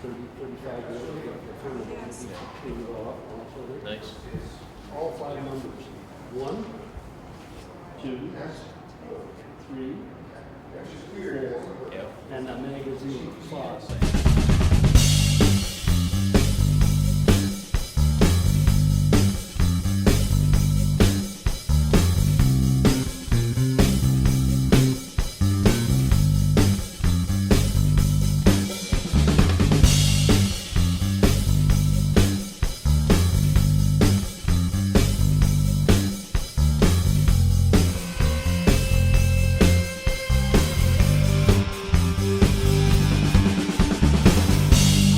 35 years. Nice. All five numbers. 1, 2, 3, 4, Yep. and a magazine, 5.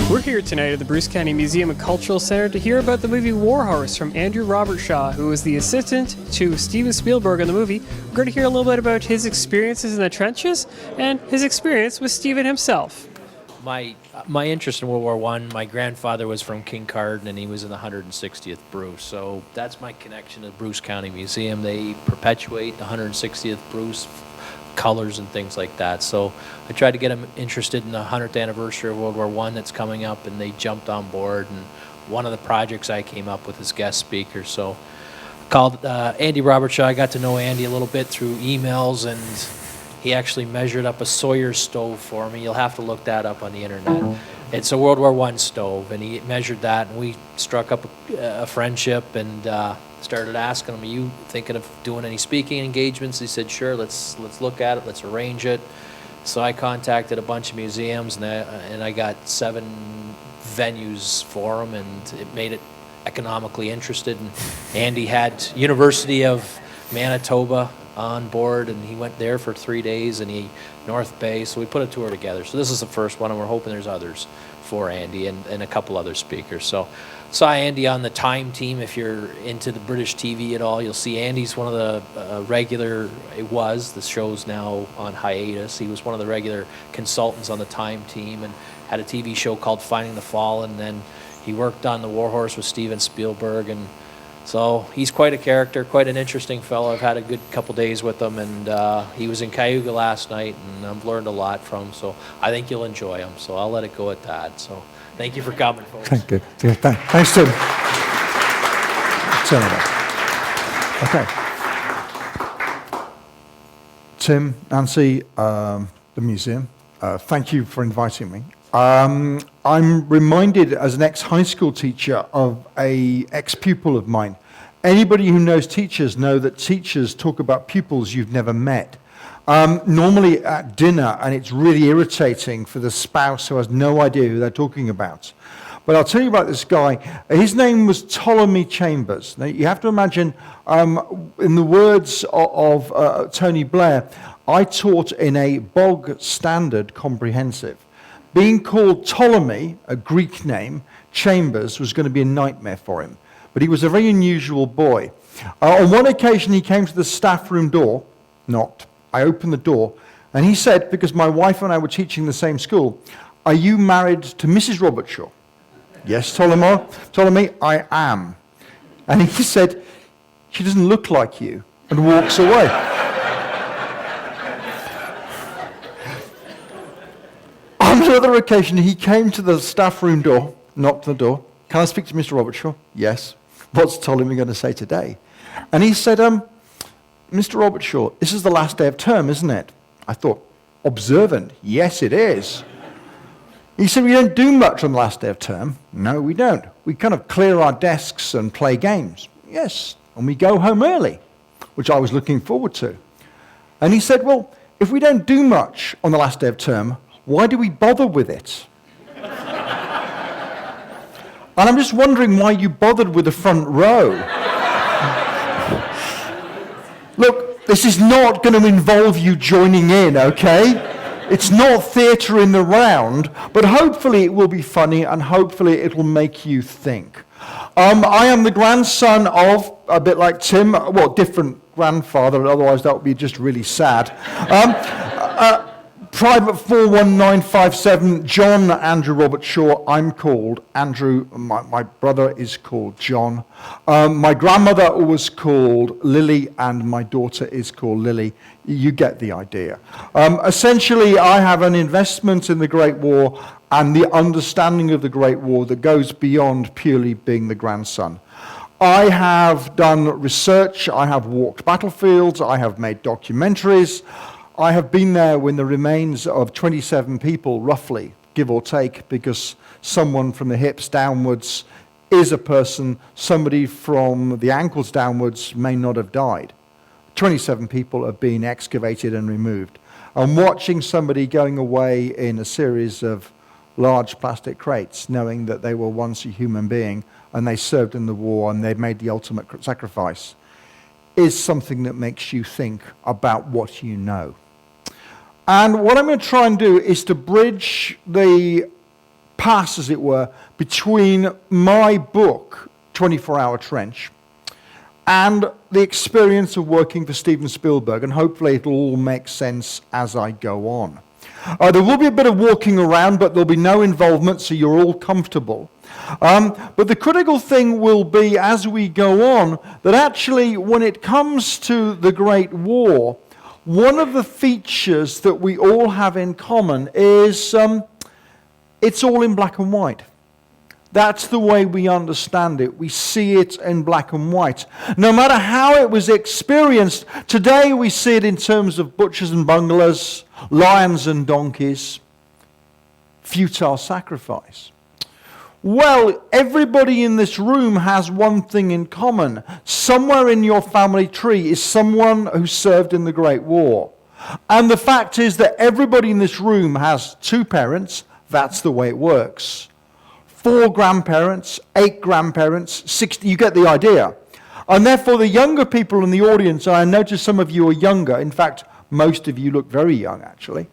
We're here tonight at the Bruce County Museum and Cultural Center to hear about the movie Warhorse from Andrew Robert Shaw, who was the assistant to Steven Spielberg in the movie. We're going to hear a little bit about his experiences in the trenches and his experience with Steven himself. My interest in World War I, my grandfather was from Kincardine, and he was in the 160th Bruce. So that's my connection to the Bruce County Museum. They perpetuate the 160th Bruce colors and things like that. So I tried to get them interested in the 100th anniversary of World War I that's coming up, and they jumped on board. And one of the projects I came up with is guest speaker. So I called Andy Robertshaw. I got to know Andy a little bit through emails, and he actually measured up a Sawyer stove for me. You'll have to look that up on the internet. It's a World War I stove, and he measured that, and we struck up a friendship and started asking him, are you thinking of doing any speaking engagements? He said, sure, let's look at it, let's arrange it. So I contacted a bunch of museums, and I got 7 venues for them, and it made it economically interested. And Andy had University of Manitoba on board, and he went there for 3 days, and he North Bay, so we put a tour together. So this is the first one, and we're hoping there's others for Andy and a couple other speakers. So saw Andy on the Time team. If you're into the British TV at all, you'll see Andy's one of the regular, the show's now on hiatus. He was one of the regular consultants on the Time team and had a TV show called Finding the Fallen, and then he worked on the Warhorse with Steven Spielberg, and so he's quite a character, quite an interesting fellow. I've had a good couple days with him, and he was in Cayuga last night, and I've learned a lot from him, so I think you'll enjoy him. So I'll let it go at that. So thank you for coming, folks. Thank you. Yeah, thanks, Tim. Okay. Tim, Nancy, the museum, thank you for inviting me. I'm reminded as an ex-high school teacher of a ex-pupil of mine. Anybody who knows teachers know that teachers talk about pupils you've never met. Normally at dinner, and it's really irritating for the spouse who has no idea who they're talking about. But I'll tell you about this guy. His name was Ptolemy Chambers. Now, you have to imagine, in the words of Tony Blair, I taught in a bog standard comprehensive. Being called Ptolemy, a Greek name, Chambers, was going to be a nightmare for him. But he was a very unusual boy. On one occasion, he came to the staff room door, knocked. I opened the door, and he said, because my wife and I were teaching the same school, are you married to Mrs. Robertshaw? Yes, Ptolemy, I am. And he said, she doesn't look like you, and walks away. On another occasion, he came to the staff room door, knocked on the door. Can I speak to Mr. Robertshaw? Yes. What's Ptolemy going to say today? And he said, Mr. Robertshaw, this is the last day of term, isn't it? I thought, observant. Yes, it is. He said, we don't do much on the last day of term. No, we don't. We kind of clear our desks and play games. Yes, and we go home early, which I was looking forward to. And he said, well, if we don't do much on the last day of term, why do we bother with it? And I'm just wondering why you bothered with the front row. Look, this is not going to involve you joining in, okay? It's not theatre in the round, but hopefully it will be funny and hopefully it will make you think. I am the grandson of, a bit like Tim, well, different grandfather, otherwise that would be just really sad. Private 41957, John Andrew Robert Shaw. I'm called Andrew. My brother is called John. My grandmother was called Lily, and my daughter is called Lily. You get the idea. Essentially, I have an investment in the Great War, and the understanding of the Great War that goes beyond purely being the grandson. I have done research, I have walked battlefields, I have made documentaries, I have been there when the remains of 27 people, roughly, give or take, because someone from the hips downwards is a person, somebody from the ankles downwards may not have died. 27 people have been excavated and removed. And watching somebody going away in a series of large plastic crates, knowing that they were once a human being and they served in the war and they made the ultimate sacrifice, is something that makes you think about what you know. And what I'm going to try and do is to bridge the pass, as it were, between my book, 24-Hour Trench, and the experience of working for Steven Spielberg, and hopefully it'll all make sense as I go on. There will be a bit of walking around, but there'll be no involvement, so you're all comfortable. But the critical thing will be, as we go on, that actually when it comes to the Great War, one of the features that we all have in common is it's all in black and white. That's the way we understand it. We see it in black and white. No matter how it was experienced, today we see it in terms of butchers and bunglers, lions and donkeys, futile sacrifice. Well, everybody in this room has one thing in common. Somewhere in your family tree is someone who served in the Great War. And the fact is that everybody in this room has 2 parents. That's the way it works. 4 grandparents, 8 grandparents, 60, you get the idea. And therefore the younger people in the audience, I notice some of you are younger, in fact most of you look very young actually,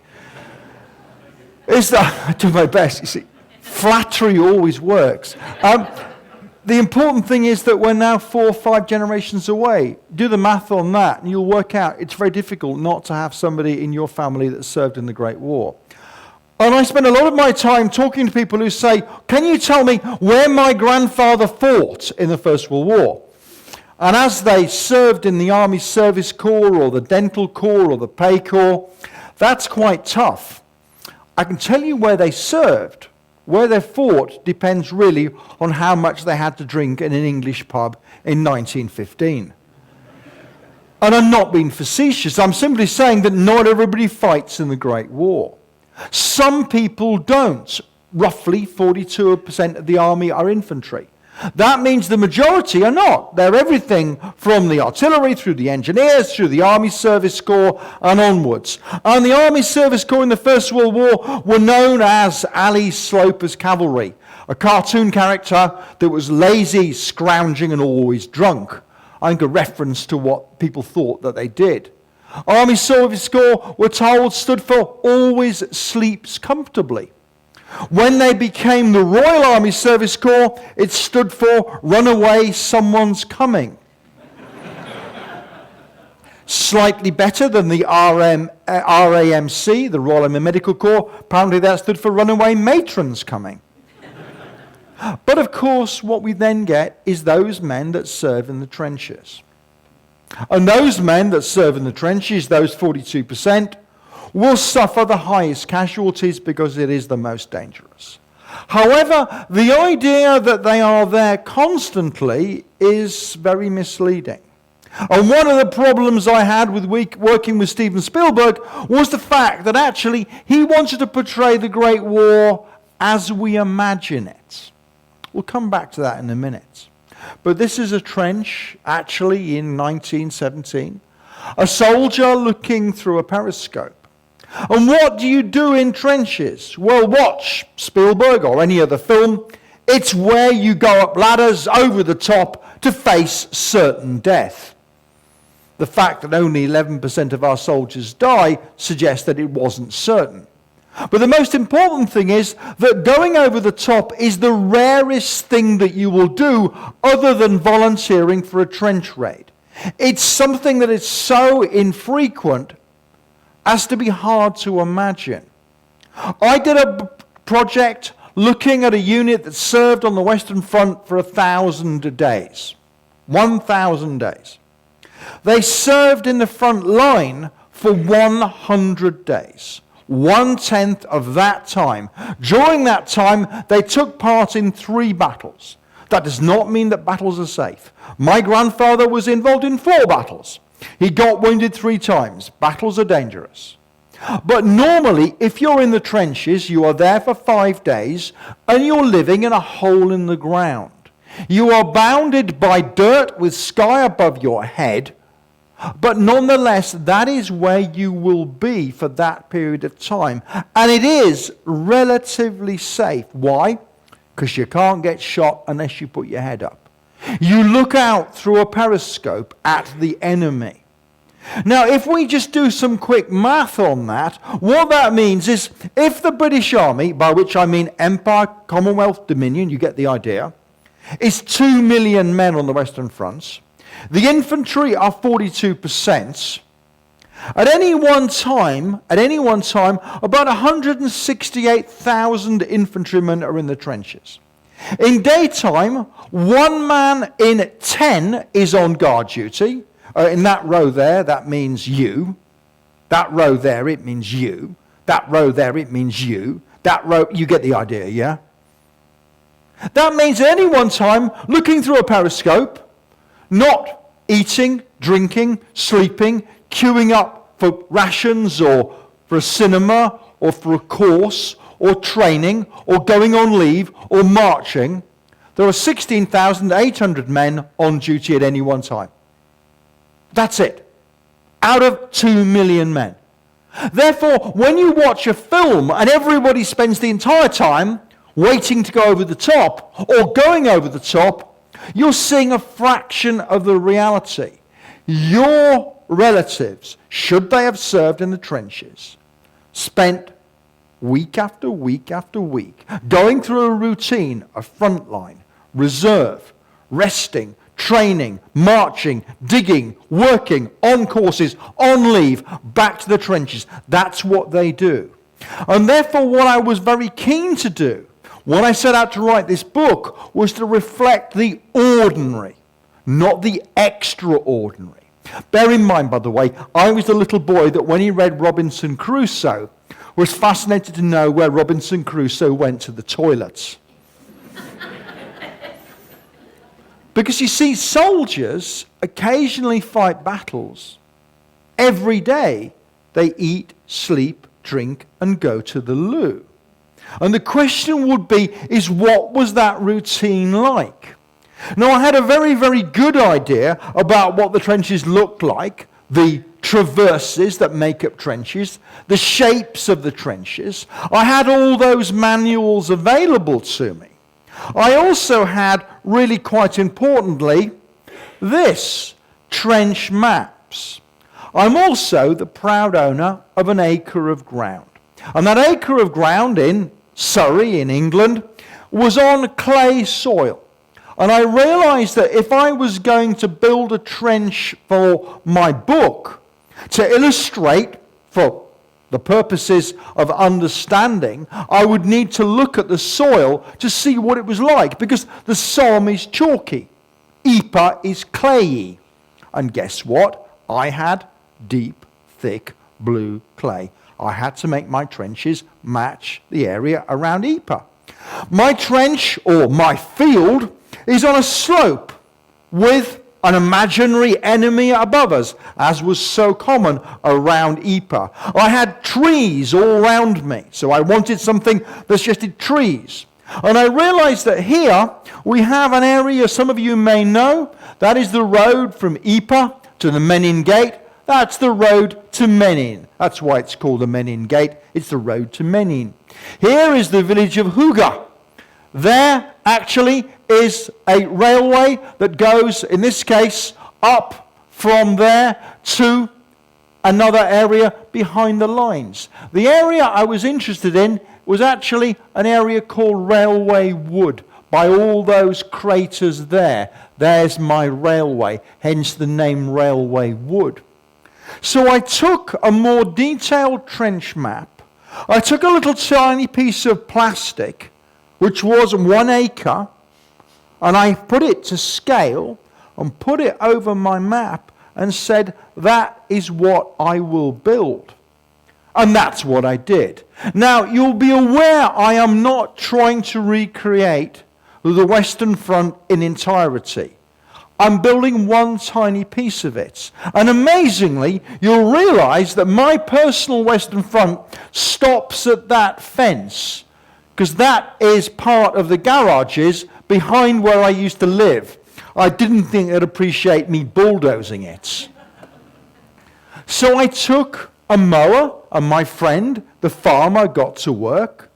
is that, I do my best, you see, flattery always works. The important thing is that we're now 4 or 5 generations away. Do the math on that and you'll work out it's very difficult not to have somebody in your family that served in the Great War. And I spend a lot of my time talking to people who say, can you tell me where my grandfather fought in the First World War? And as they served in the Army Service Corps or the Dental Corps or the Pay Corps, that's quite tough. I can tell you where they served. Where they fought depends really on how much they had to drink in an English pub in 1915. And I'm not being facetious. I'm simply saying that not everybody fights in the Great War. Some people don't. Roughly 42% of the army are infantry. That means the majority are not. They're everything from the artillery through the engineers, through the Army Service Corps and onwards. And the Army Service Corps in the First World War were known as Ali Sloper's Cavalry, a cartoon character that was lazy, scrounging and always drunk. I think a reference to what people thought that they did. Army Service Corps, we're told, stood for always sleeps comfortably. When they became the Royal Army Service Corps, it stood for run away, someone's coming. Slightly better than the RAMC, the Royal Army Medical Corps, apparently that stood for runaway matron's coming. But of course, what we then get is those men that serve in the trenches. And those men that serve in the trenches, those 42%, will suffer the highest casualties because it is the most dangerous. However, the idea that they are there constantly is very misleading. And one of the problems I had with working with Steven Spielberg was the fact that actually he wanted to portray the Great War as we imagine it. We'll come back to that in a minute. But this is a trench, actually, in 1917. A soldier looking through a periscope. And what do you do in trenches? Well, watch Spielberg or any other film. It's where you go up ladders over the top to face certain death. The fact that only 11% of our soldiers die suggests that it wasn't certain. But the most important thing is that going over the top is the rarest thing that you will do other than volunteering for a trench raid. It's something that is so infrequent as to be hard to imagine. I did a project looking at a unit that served on the Western Front for 1,000 days. 1,000 days. They served in the front line for 100 days. 1/10 of that time. During that time, they took part in 3 battles. That does not mean that battles are safe. My grandfather was involved in 4 battles. He got wounded 3 times. Battles are dangerous. But normally, if you're in the trenches, you are there for 5 days, and you're living in a hole in the ground. You are bounded by dirt with sky above your head, but nonetheless, that is where you will be for that period of time. And it is relatively safe. Why? Because you can't get shot unless you put your head up. You look out through a periscope at the enemy. Now, if we just do some quick math on that, what that means is if the British Army, by which I mean Empire, Commonwealth, Dominion, you get the idea, is 2 million men on the Western fronts, the infantry are 42%. At any one time, about 168,000 infantrymen are in the trenches. In daytime, 1 man in 10 is on guard duty. In that row there, that means you. That row there, it means you. That row there, it means you. That row, you get the idea, yeah? That means at any one time, looking through a periscope, not eating, drinking, sleeping, queuing up for rations or for a cinema or for a course or training or going on leave or marching, there are 16,800 men on duty at any one time. That's it. Out of 2 million men. Therefore, when you watch a film and everybody spends the entire time waiting to go over the top or going over the top, you're seeing a fraction of the reality. Your relatives, should they have served in the trenches, spent week after week after week going through a routine of frontline, reserve, resting, training, marching, digging, working, on courses, on leave, back to the trenches. That's what they do. And therefore, what I was very keen to do when I set out to write this book was to reflect the ordinary, not the extraordinary. Bear in mind, by the way, I was the little boy that when he read Robinson Crusoe was fascinated to know where Robinson Crusoe went to the toilets. Because you see, soldiers occasionally fight battles. Every day they eat, sleep, drink, and go to the loo. And the question would be, is what was that routine like? Now, I had a very, very good idea about what the trenches looked like, the traverses that make up trenches, the shapes of the trenches. I had all those manuals available to me. I also had, really quite importantly, this, trench maps. I'm also the proud owner of an acre of ground. And that acre of ground in Surrey, in England, was on clay soil. And I realized that if I was going to build a trench for my book, to illustrate for the purposes of understanding, I would need to look at the soil to see what it was like, because the Somme is chalky, Ypres is clayey. And guess what? I had deep, thick, blue clay. I had to make my trenches match the area around Ypres. My trench, or my field, is on a slope with an imaginary enemy above us, as was so common around Ypres. I had trees all around me, so I wanted something that suggested trees. And I realized that here we have an area some of you may know. That is the road from Ypres to the Menin Gate. That's the road to Menin. That's why it's called the Menin Gate. It's the road to Menin. Here is the village of Huga. There actually is a railway that goes, in this case, up from there to another area behind the lines. The area I was interested in was actually an area called Railway Wood. By all those craters there, there's my railway, hence the name Railway Wood. So I took a more detailed trench map. I took a little tiny piece of plastic, which was 1 acre, and I put it to scale and put it over my map and said, that is what I will build. And that's what I did. Now, you'll be aware I am not trying to recreate the Western Front in entirety. I'm building one tiny piece of it. And amazingly, you'll realize that my personal Western Front stops at that fence, because that is part of the garages behind where I used to live. I didn't think they'd appreciate me bulldozing it. So I took a mower, and my friend, the farmer, got to work.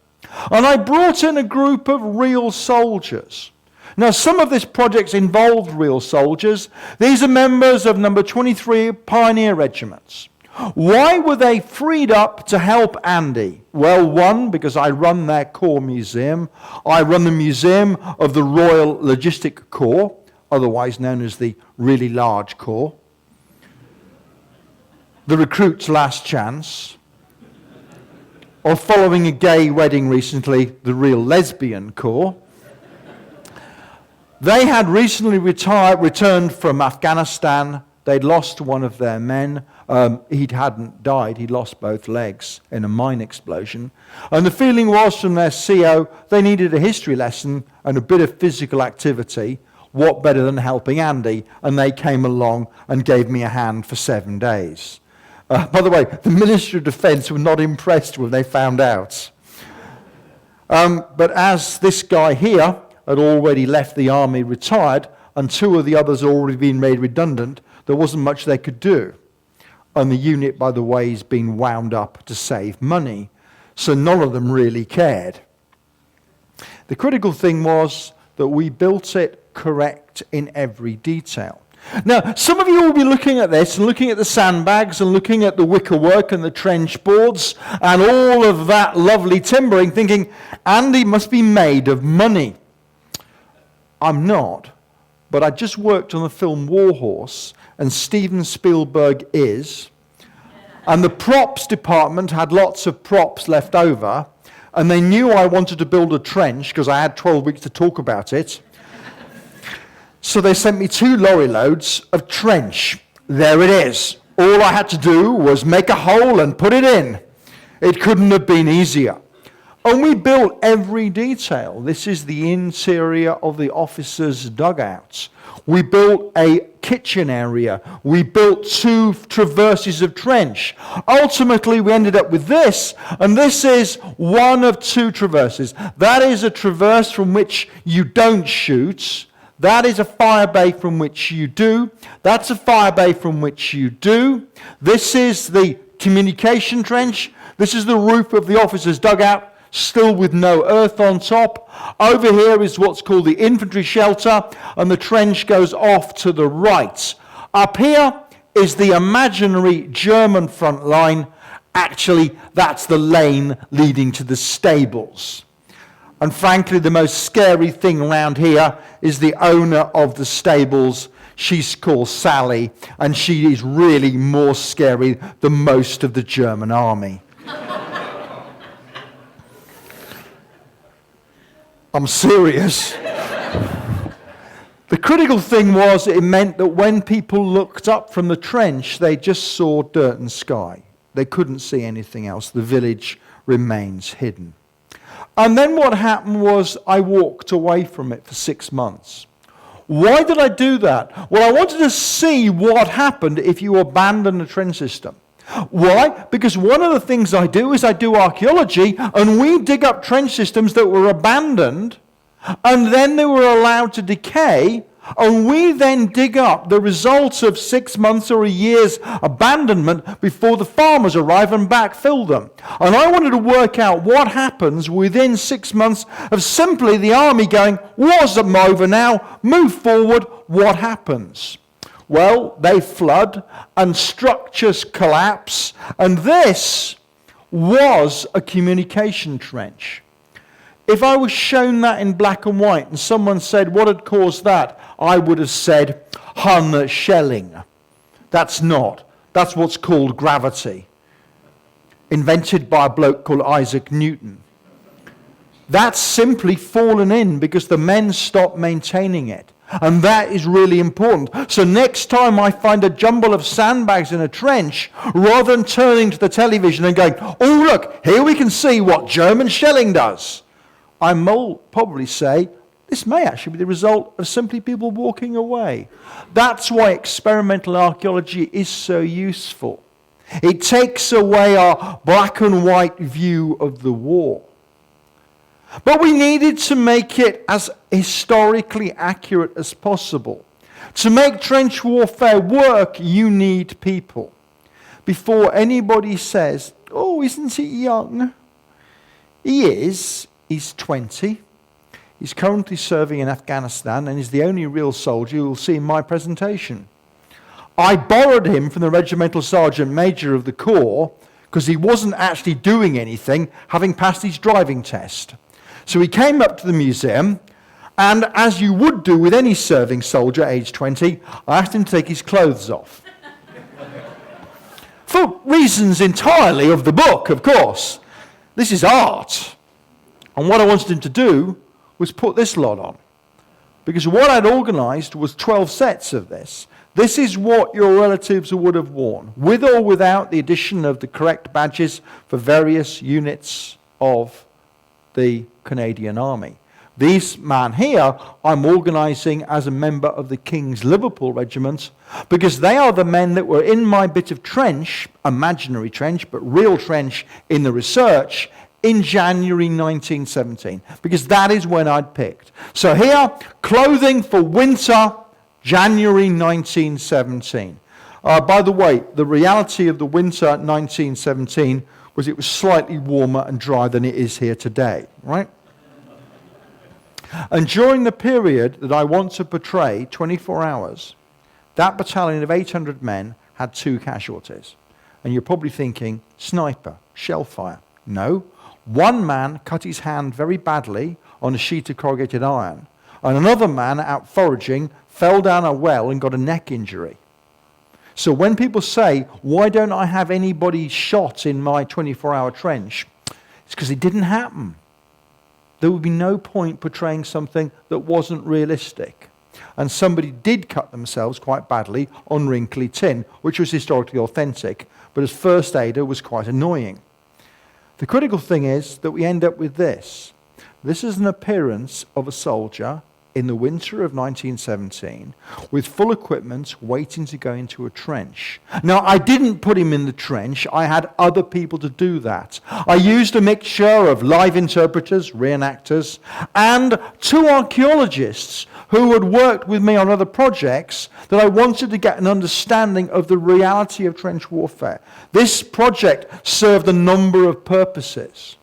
And I brought in a group of real soldiers. Now, some of this project involved real soldiers. These are members of number 23 Pioneer Regiments. Why were they freed up to help Andy? Well, one, because I run their Corps Museum. I run the Museum of the Royal Logistic Corps, otherwise known as the Really Large Corps. The Recruit's Last Chance. Or following a gay wedding recently, the Real Lesbian Corps. They had recently returned from Afghanistan. They'd lost one of their men. He hadn't died. He'd lost both legs in a mine explosion. And the feeling was from their CO, they needed a history lesson and a bit of physical activity. What better than helping Andy? And they came along and gave me a hand for 7 days. By the way, the Ministry of Defence were not impressed when they found out. But as this guy here had already left the army, retired, and two of the others had already been made redundant, there wasn't much they could do. And the unit, by the way, is being wound up to save money. So none of them really cared. The critical thing was that we built it correct in every detail. Now, some of you will be looking at this and looking at the sandbags and looking at the wicker work and the trench boards and all of that lovely timbering, thinking, Andy must be made of money. I'm not, but I just worked on the film Warhorse, and Steven Spielberg is, and the props department had lots of props left over, and they knew I wanted to build a trench because I had 12 weeks to talk about it. So they sent me 2 lorry loads of trench. There it is. All I had to do was make a hole and put it in. It couldn't have been easier. And we built every detail. This is the interior of the officers' dugouts. We built a kitchen area. We built 2 traverses of trench. Ultimately, we ended up with this, and this is one of 2 traverses. That is a traverse from which you don't shoot. That is a fire bay from which you do. That's a fire bay from which you do. This is the communication trench. This is the roof of the officers' dugout, still with no earth on top. Over here is what's called the infantry shelter, and the trench goes off to the right. Up here is the imaginary German front line. Actually, that's the lane leading to the stables. And frankly, the most scary thing around here is the owner of the stables. She's called Sally, and she is really more scary than most of the German army. I'm serious. The critical thing was it meant that when people looked up from the trench, they just saw dirt and sky. They couldn't see anything else. The village remains hidden. And then what happened was I walked away from it for 6 months. Why did I do that? Well, I wanted to see what happened if you abandon the trench system. Why? Because one of the things I do is I do archaeology, and we dig up trench systems that were abandoned, and then they were allowed to decay, and we then dig up the results of 6 months or a year's abandonment before the farmers arrive and backfill them. And I wanted to work out what happens within 6 months of simply the army going, war's over now, move forward, what happens? Well, they flood and structures collapse, and this was a communication trench. If I was shown that in black and white and someone said what had caused that, I would have said Hun shelling. That's not. That's what's called gravity, invented by a bloke called Isaac Newton. That's simply fallen in because the men stopped maintaining it. And that is really important. So next time I find a jumble of sandbags in a trench, rather than turning to the television and going, oh, look, here we can see what German shelling does, I will probably say, this may actually be the result of simply people walking away. That's why experimental archaeology is so useful. It takes away our black and white view of the war. But we needed to make it as historically accurate as possible. To make trench warfare work, you need people. Before anybody says, oh, isn't he young? He is. He's 20. He's currently serving in Afghanistan and is the only real soldier you will see in my presentation. I borrowed him from the regimental sergeant major of the Corps because he wasn't actually doing anything, having passed his driving test. So he came up to the museum, and as you would do with any serving soldier aged 20, I asked him to take his clothes off. For reasons entirely of the book, of course. This is art. And what I wanted him to do was put this lot on. Because what I'd organised was 12 sets of this. This is what your relatives would have worn, with or without the addition of the correct badges for various units of the Canadian Army. This man here, I'm organising as a member of the King's Liverpool Regiment, because they are the men that were in my bit of trench, imaginary trench, but real trench in the research, in January 1917, because that is when I'd picked. So here, clothing for winter, January 1917. By the way, the reality of the winter 1917 was it was slightly warmer and drier than it is here today, right? And during the period that I want to portray, 24 hours, that battalion of 800 men had 2 casualties. And you're probably thinking, sniper, shell fire. No. One man cut his hand very badly on a sheet of corrugated iron, and another man out foraging fell down a well and got a neck injury. So when people say, why don't I have anybody shot in my 24-hour trench? It's because it didn't happen. There would be no point portraying something that wasn't realistic. And somebody did cut themselves quite badly on wrinkly tin, which was historically authentic, but as first aider was quite annoying. The critical thing is that we end up with this. This is an appearance of a soldier in the winter of 1917 with full equipment waiting to go into a trench. Now, I didn't put him in the trench. I had other people to do that. I used a mixture of live interpreters, reenactors, and 2 archaeologists who had worked with me on other projects that I wanted to get an understanding of the reality of trench warfare. This project served a number of purposes.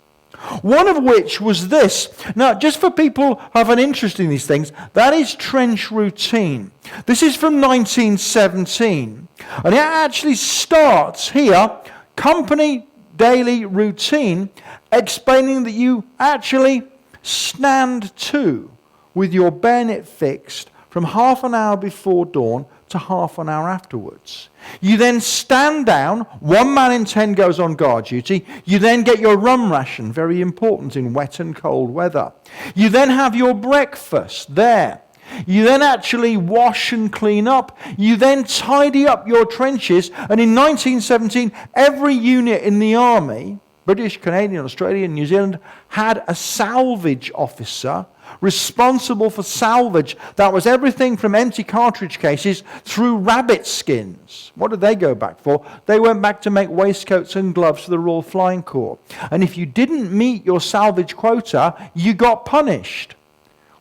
One of which was this. Now, just for people who have an interest in these things, that is trench routine. This is from 1917. And it actually starts here, company daily routine, explaining that you actually stand to with your bayonet fixed from half an hour before dawn to half an hour afterwards. You then stand down, 1 man in 10 goes on guard duty. You then get your rum ration, very important in wet and cold weather. You then have your breakfast there. You then actually wash and clean up. You then tidy up your trenches. And in 1917, every unit in the army, British, Canadian, Australian, New Zealand, had a salvage officer responsible for salvage. That was everything from empty cartridge cases through rabbit skins. What did they go back for? They went back to make waistcoats and gloves for the Royal Flying Corps. And if you didn't meet your salvage quota, you got punished.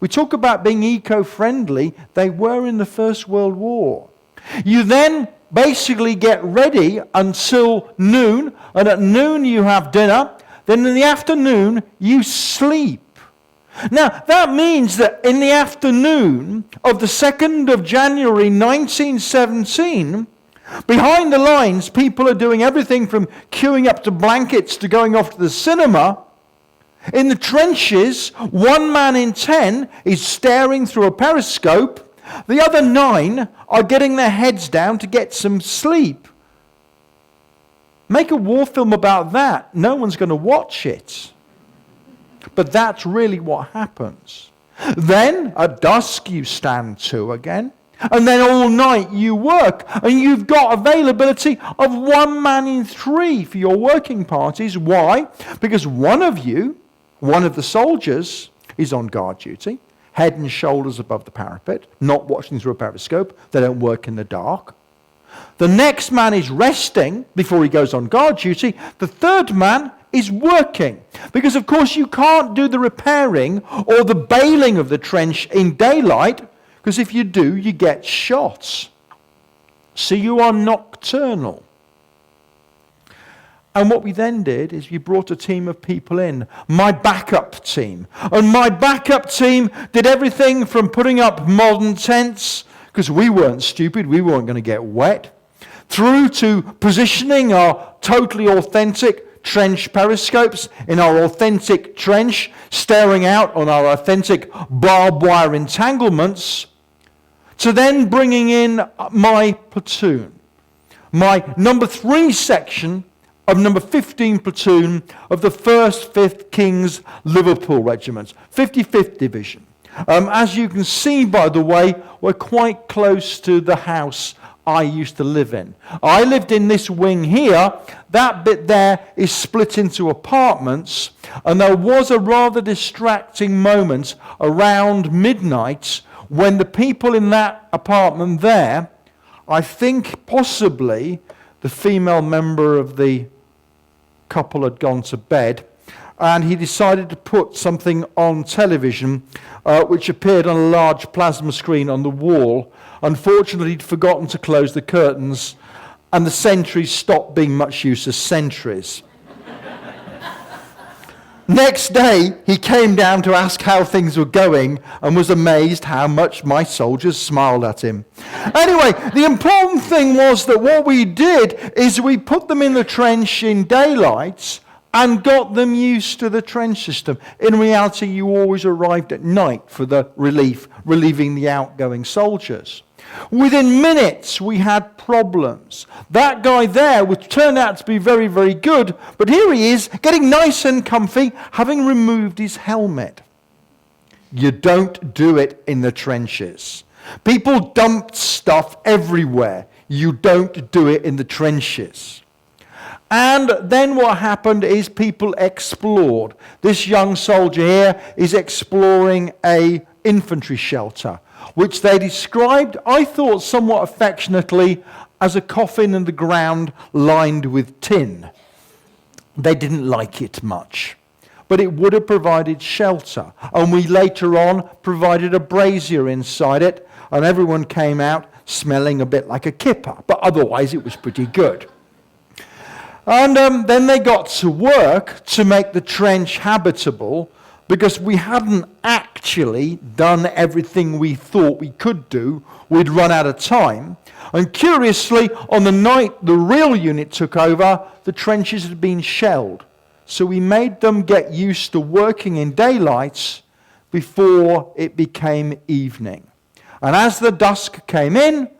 We talk about being eco-friendly. They were in the First World War. You then basically get ready until noon, and at noon you have dinner. Then in the afternoon you sleep. Now, that means that in the afternoon of the 2nd of January 1917, behind the lines, people are doing everything from queuing up to blankets to going off to the cinema. In the trenches, 1 man in 10 is staring through a periscope. The other 9 are getting their heads down to get some sleep. Make a war film about that. No one's going to watch it. But that's really what happens. Then at dusk you stand to again. And then all night you work. And you've got availability of 1 man in 3 for your working parties. Why? Because one of the soldiers, is on guard duty, head and shoulders above the parapet, not watching through a periscope. They don't work in the dark. The next man is resting before he goes on guard duty. The third man is working. Because, of course, you can't do the repairing or the bailing of the trench in daylight, because if you do, you get shot. So you are nocturnal. And what we then did is we brought a team of people in, my backup team. And my backup team did everything from putting up modern tents, because we weren't stupid, we weren't going to get wet, through to positioning our totally authentic trench periscopes in our authentic trench, staring out on our authentic barbed wire entanglements, to then bringing in my platoon, my number 3 section of number 15 platoon of the 1st 5th King's Liverpool Regiment, 55th Division. As you can see, by the way, we're quite close to the house I used to live in. I lived in this wing here. That bit there is split into apartments, and there was a rather distracting moment around midnight when the people in that apartment there, I think possibly the female member of the couple had gone to bed, and he decided to put something on television which appeared on a large plasma screen on the wall. Unfortunately, he'd forgotten to close the curtains, and the sentries stopped being much use as sentries. Next day, he came down to ask how things were going and was amazed how much my soldiers smiled at him. Anyway, the important thing was that what we did is we put them in the trench in daylight and got them used to the trench system. In reality, you always arrived at night for the relieving the outgoing soldiers. Within minutes, we had problems. That guy there turned out to be very, very good, but here he is, getting nice and comfy, having removed his helmet. You don't do it in the trenches. People dumped stuff everywhere. You don't do it in the trenches. And then what happened is people explored. This young soldier here is exploring an infantry shelter, which they described, I thought somewhat affectionately, as a coffin in the ground lined with tin. They didn't like it much, but it would have provided shelter. And we later on provided a brazier inside it, and everyone came out smelling a bit like a kipper, but otherwise it was pretty good. And then they got to work to make the trench habitable, because we hadn't actually done everything we thought we could do. We'd run out of time. And curiously, on the night the real unit took over, the trenches had been shelled. So we made them get used to working in daylight before it became evening. And as the dusk came in,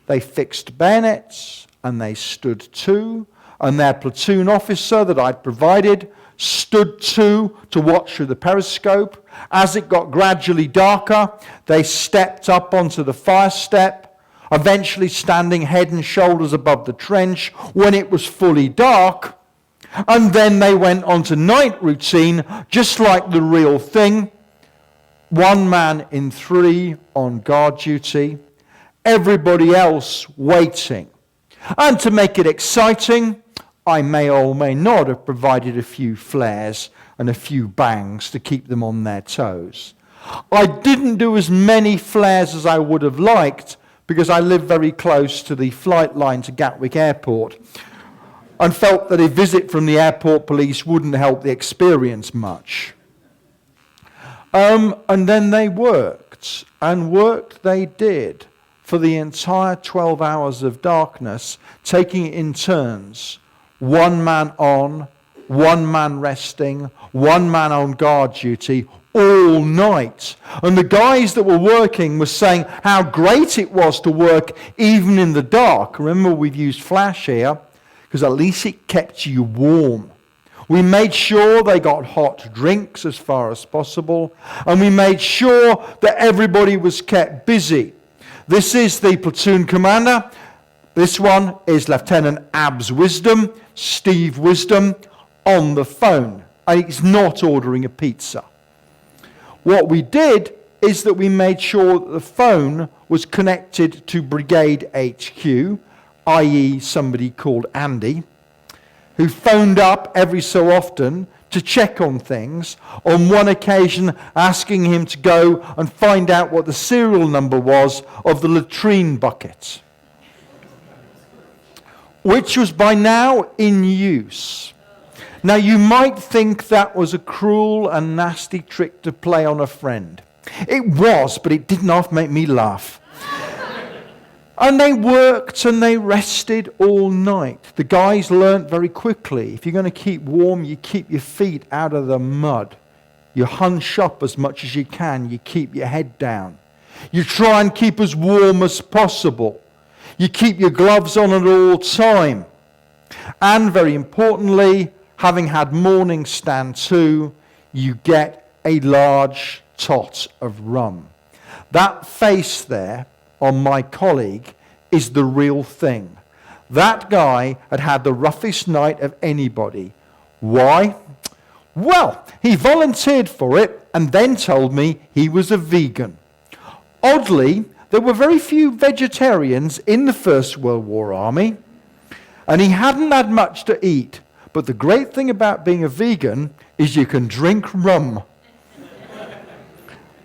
they fixed bayonets and they stood to, and their platoon officer that I'd provided stood to watch through the periscope. As it got gradually darker, they stepped up onto the fire step, eventually standing head and shoulders above the trench when it was fully dark. And then they went on to night routine, just like the real thing. 1 man in 3 on guard duty, everybody else waiting. And to make it exciting, I may or may not have provided a few flares and a few bangs to keep them on their toes. I didn't do as many flares as I would have liked, because I live very close to the flight line to Gatwick Airport, and felt that a visit from the airport police wouldn't help the experience much. And then they worked, and worked they did for the entire 12 hours of darkness, taking it in turns. 1 man on, 1 man resting, 1 man on guard duty all night. And the guys that were working were saying how great it was to work even in the dark. Remember, we've used flash here, because at least it kept you warm. We made sure they got hot drinks as far as possible, and we made sure that everybody was kept busy. This is the platoon commander. This one is Lieutenant Abs Wisdom, Steve Wisdom, on the phone. And he's not ordering a pizza. What we did is that we made sure that the phone was connected to Brigade HQ, i.e. somebody called Andy, who phoned up every so often to check on things, on one occasion asking him to go and find out what the serial number was of the latrine bucket, which was by now in use. Now, you might think that was a cruel and nasty trick to play on a friend. It was, but it didn't half make me laugh. And they worked and they rested all night. The guys learnt very quickly, if you're going to keep warm, you keep your feet out of the mud. You hunch up as much as you can. You keep your head down. You try and keep as warm as possible. You keep your gloves on at all time. And very importantly, having had morning stand 2, you get a large tot of rum. That face there on my colleague is the real thing. That guy had had the roughest night of anybody. Why? Well, he volunteered for it and then told me he was a vegan. Oddly, there were very few vegetarians in the First World War Army, and he hadn't had much to eat. But the great thing about being a vegan is you can drink rum.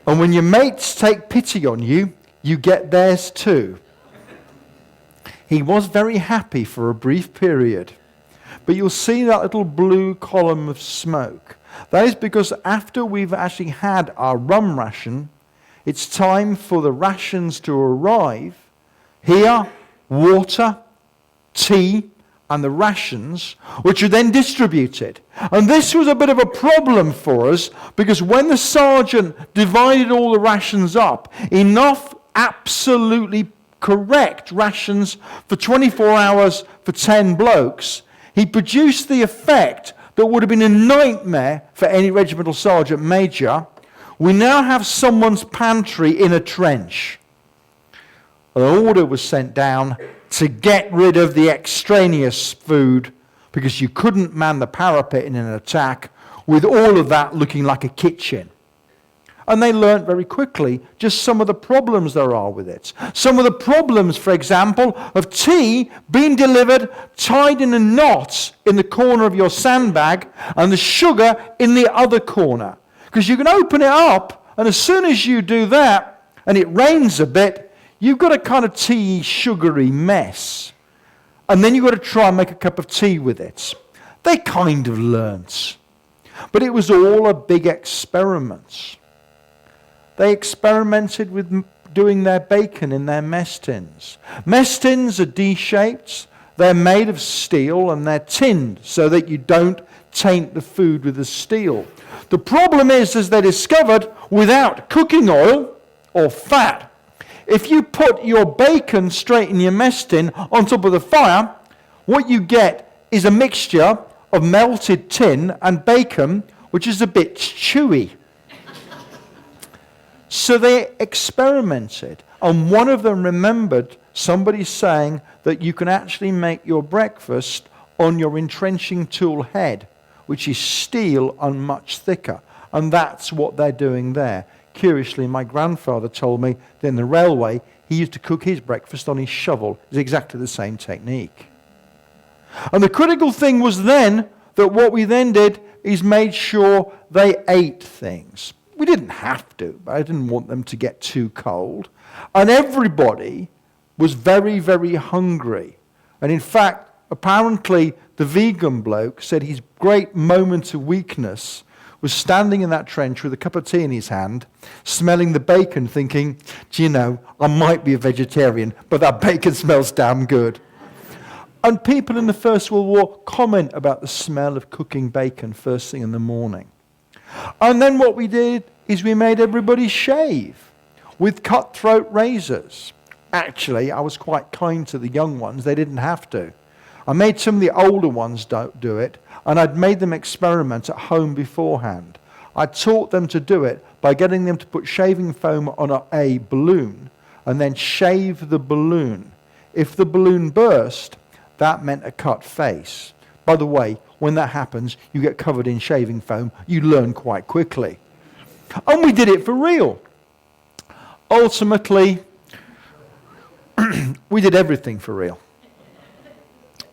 And when your mates take pity on you, you get theirs too. He was very happy for a brief period. But you'll see that little blue column of smoke. That is because after we've actually had our rum ration, it's time for the rations to arrive. Here, water, tea, and the rations, which are then distributed. And this was a bit of a problem for us, because when the sergeant divided all the rations up, enough absolutely correct rations for 24 hours for 10 blokes, he produced the effect that would have been a nightmare for any regimental sergeant major. We now have someone's pantry in a trench. An order was sent down to get rid of the extraneous food, because you couldn't man the parapet in an attack with all of that looking like a kitchen. And they learnt very quickly just some of the problems there are with it. Some of the problems, for example, of tea being delivered tied in a knot in the corner of your sandbag and the sugar in the other corner. Because you can open it up, and as soon as you do that, and it rains a bit, you've got a kind of tea sugary mess. And then you've got to try and make a cup of tea with it. They kind of learnt. But it was all a big experiment. They experimented with doing their bacon in their mess tins. Mess tins are D-shaped. They're made of steel and they're tinned so that you don't taint the food with the steel. The problem is, as they discovered, without cooking oil or fat, if you put your bacon straight in your mess tin on top of the fire, what you get is a mixture of melted tin and bacon, which is a bit chewy. So they experimented, and one of them remembered somebody saying that you can actually make your breakfast on your entrenching tool head, which is steel and much thicker. And that's what they're doing there. Curiously, my grandfather told me that in the railway, he used to cook his breakfast on his shovel. It's exactly the same technique. And the critical thing was then that what we then did is made sure they ate things. We didn't have to, but I didn't want them to get too cold. And everybody was very, very hungry. And in fact, apparently the vegan bloke said his great moment of weakness was standing in that trench with a cup of tea in his hand, smelling the bacon, thinking, do you know, I might be a vegetarian, but that bacon smells damn good. And people in the First World War comment about the smell of cooking bacon first thing in the morning. And then what we did is we made everybody shave with cutthroat razors. Actually, I was quite kind to the young ones. They didn't have to. I made some of the older ones do it, and I'd made them experiment at home beforehand. I taught them to do it by getting them to put shaving foam on a balloon and then shave the balloon. If the balloon burst, that meant a cut face. By the way, when that happens, you get covered in shaving foam. You learn quite quickly. And we did it for real. Ultimately, we did everything for real.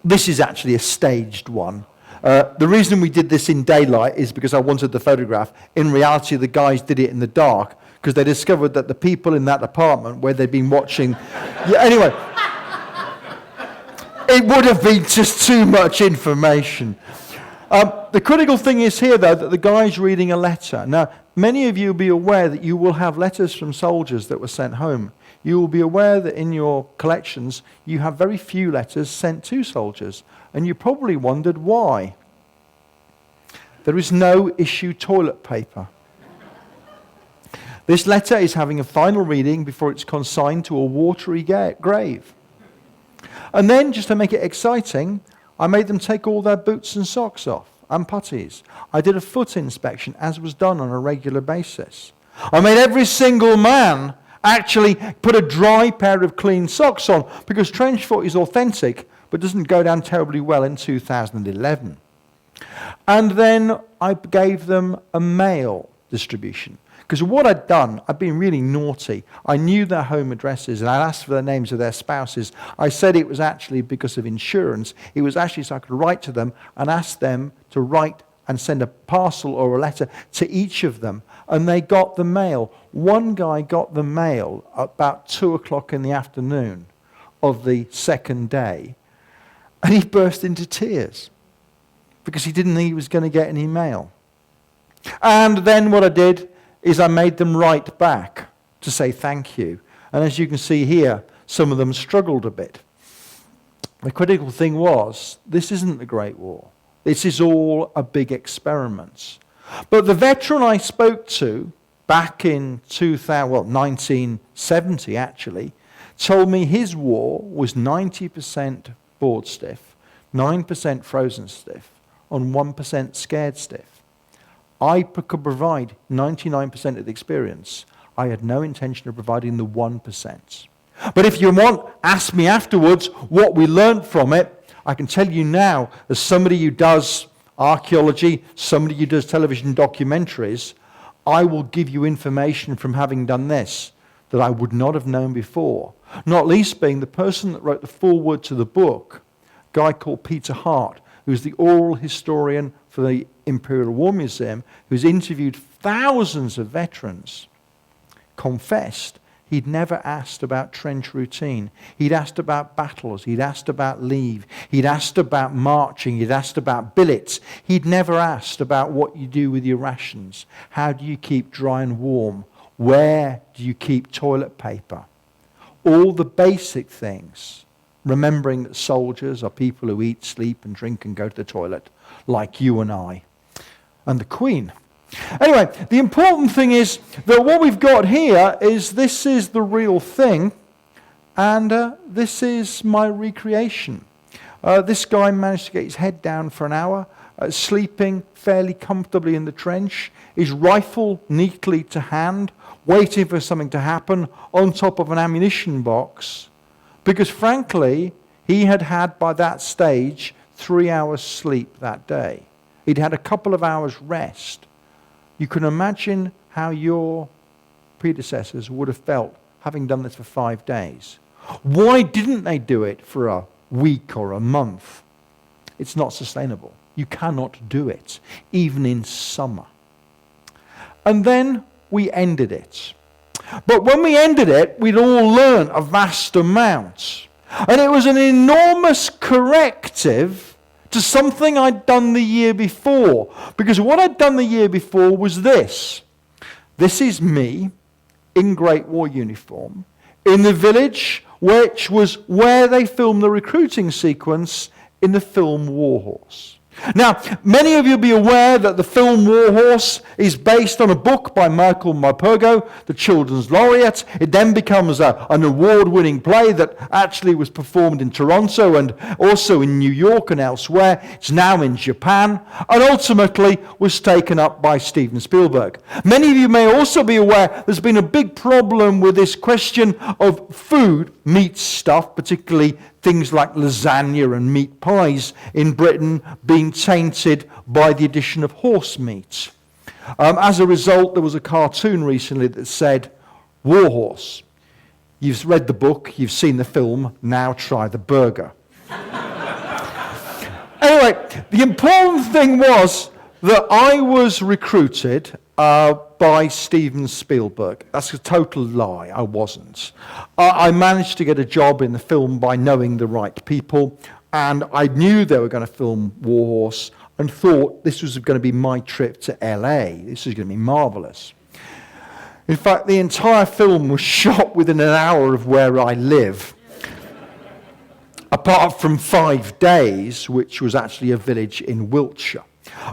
This is actually a staged one. The reason we did this in daylight is because I wanted the photograph. In reality, the guys did it in the dark because they discovered that the people in that apartment where they'd been watching... Yeah, anyway, it would have been just too much information. The critical thing is here, though, that the guy's reading a letter. Now, many of you will be aware that you will have letters from soldiers that were sent home. You will be aware that in your collections, you have very few letters sent to soldiers. And you probably wondered why. There is no issue toilet paper. This letter is having a final reading before it's consigned to a watery grave. And then, just to make it exciting, I made them take all their boots and socks off, and puttees. I did a foot inspection, as was done on a regular basis. I made every single man actually put a dry pair of clean socks on, because trench foot is authentic, but doesn't go down terribly well in 2011. And then I gave them a mail distribution. Because what I'd done, I'd been really naughty. I knew their home addresses, and I'd asked for the names of their spouses. I said it was actually because of insurance. It was actually so I could write to them and ask them to write and send a parcel or a letter to each of them. And they got the mail. One guy got the mail at about 2 o'clock in the afternoon of the second day. And he burst into tears because he didn't think he was going to get any mail. And then what I did is I made them write back to say thank you. And as you can see here, some of them struggled a bit. The critical thing was, this isn't the Great War. This is all a big experiment. But the veteran I spoke to back in 1970 actually, told me his war was 90% bored stiff, 9% frozen stiff, and 1% scared stiff. I could provide 99% of the experience. I had no intention of providing the 1%. But if you want, ask me afterwards what we learned from it. I can tell you now, as somebody who does archaeology, somebody who does television documentaries, I will give you information from having done this that I would not have known before. Not least being the person that wrote the foreword to the book, a guy called Peter Hart, who's the oral historian for the Imperial War Museum, who's interviewed thousands of veterans, confessed he'd never asked about trench routine. He'd asked about battles. He'd asked about leave. He'd asked about marching. He'd asked about billets. He'd never asked about what you do with your rations. How do you keep dry and warm? Where do you keep toilet paper? All the basic things. Remembering that soldiers are people who eat, sleep, and drink and go to the toilet, like you and I. And the Queen. Anyway, the important thing is that what we've got here is this is the real thing, and this is my recreation. This guy managed to get his head down for an hour, sleeping fairly comfortably in the trench, his rifle neatly to hand, waiting for something to happen on top of an ammunition box, because frankly, he had had by that stage 3 hours sleep that day. He'd had a couple of hours rest. You can imagine how your predecessors would have felt having done this for 5 days. Why didn't they do it for a week or a month? It's not sustainable. You cannot do it, even in summer. And then we ended it. But when we ended it, we'd all learned a vast amount. And it was an enormous corrective to something I'd done the year before. Because what I'd done the year before was this. This is me in Great War uniform in the village, which was where they filmed the recruiting sequence in the film War Horse. Now, many of you will be aware that the film War Horse is based on a book by Michael Morpurgo, the Children's Laureate. It then becomes an award-winning play that actually was performed in Toronto and also in New York and elsewhere. It's now in Japan and ultimately was taken up by Steven Spielberg. Many of you may also be aware there's been a big problem with this question of food, meat stuff, particularly things like lasagna and meat pies in Britain being tainted by the addition of horse meat. As a result, there was a cartoon recently that said, "War Horse, you've read the book, you've seen the film, now try the burger." Anyway, the important thing was that I was recruited by Steven Spielberg. That's a total lie. I wasn't. I managed to get a job in the film by knowing the right people, and I knew they were going to film War Horse and thought this was going to be my trip to LA. This was going to be marvelous. In fact, the entire film was shot within an hour of where I live, apart from 5 days, which was actually a village in Wiltshire.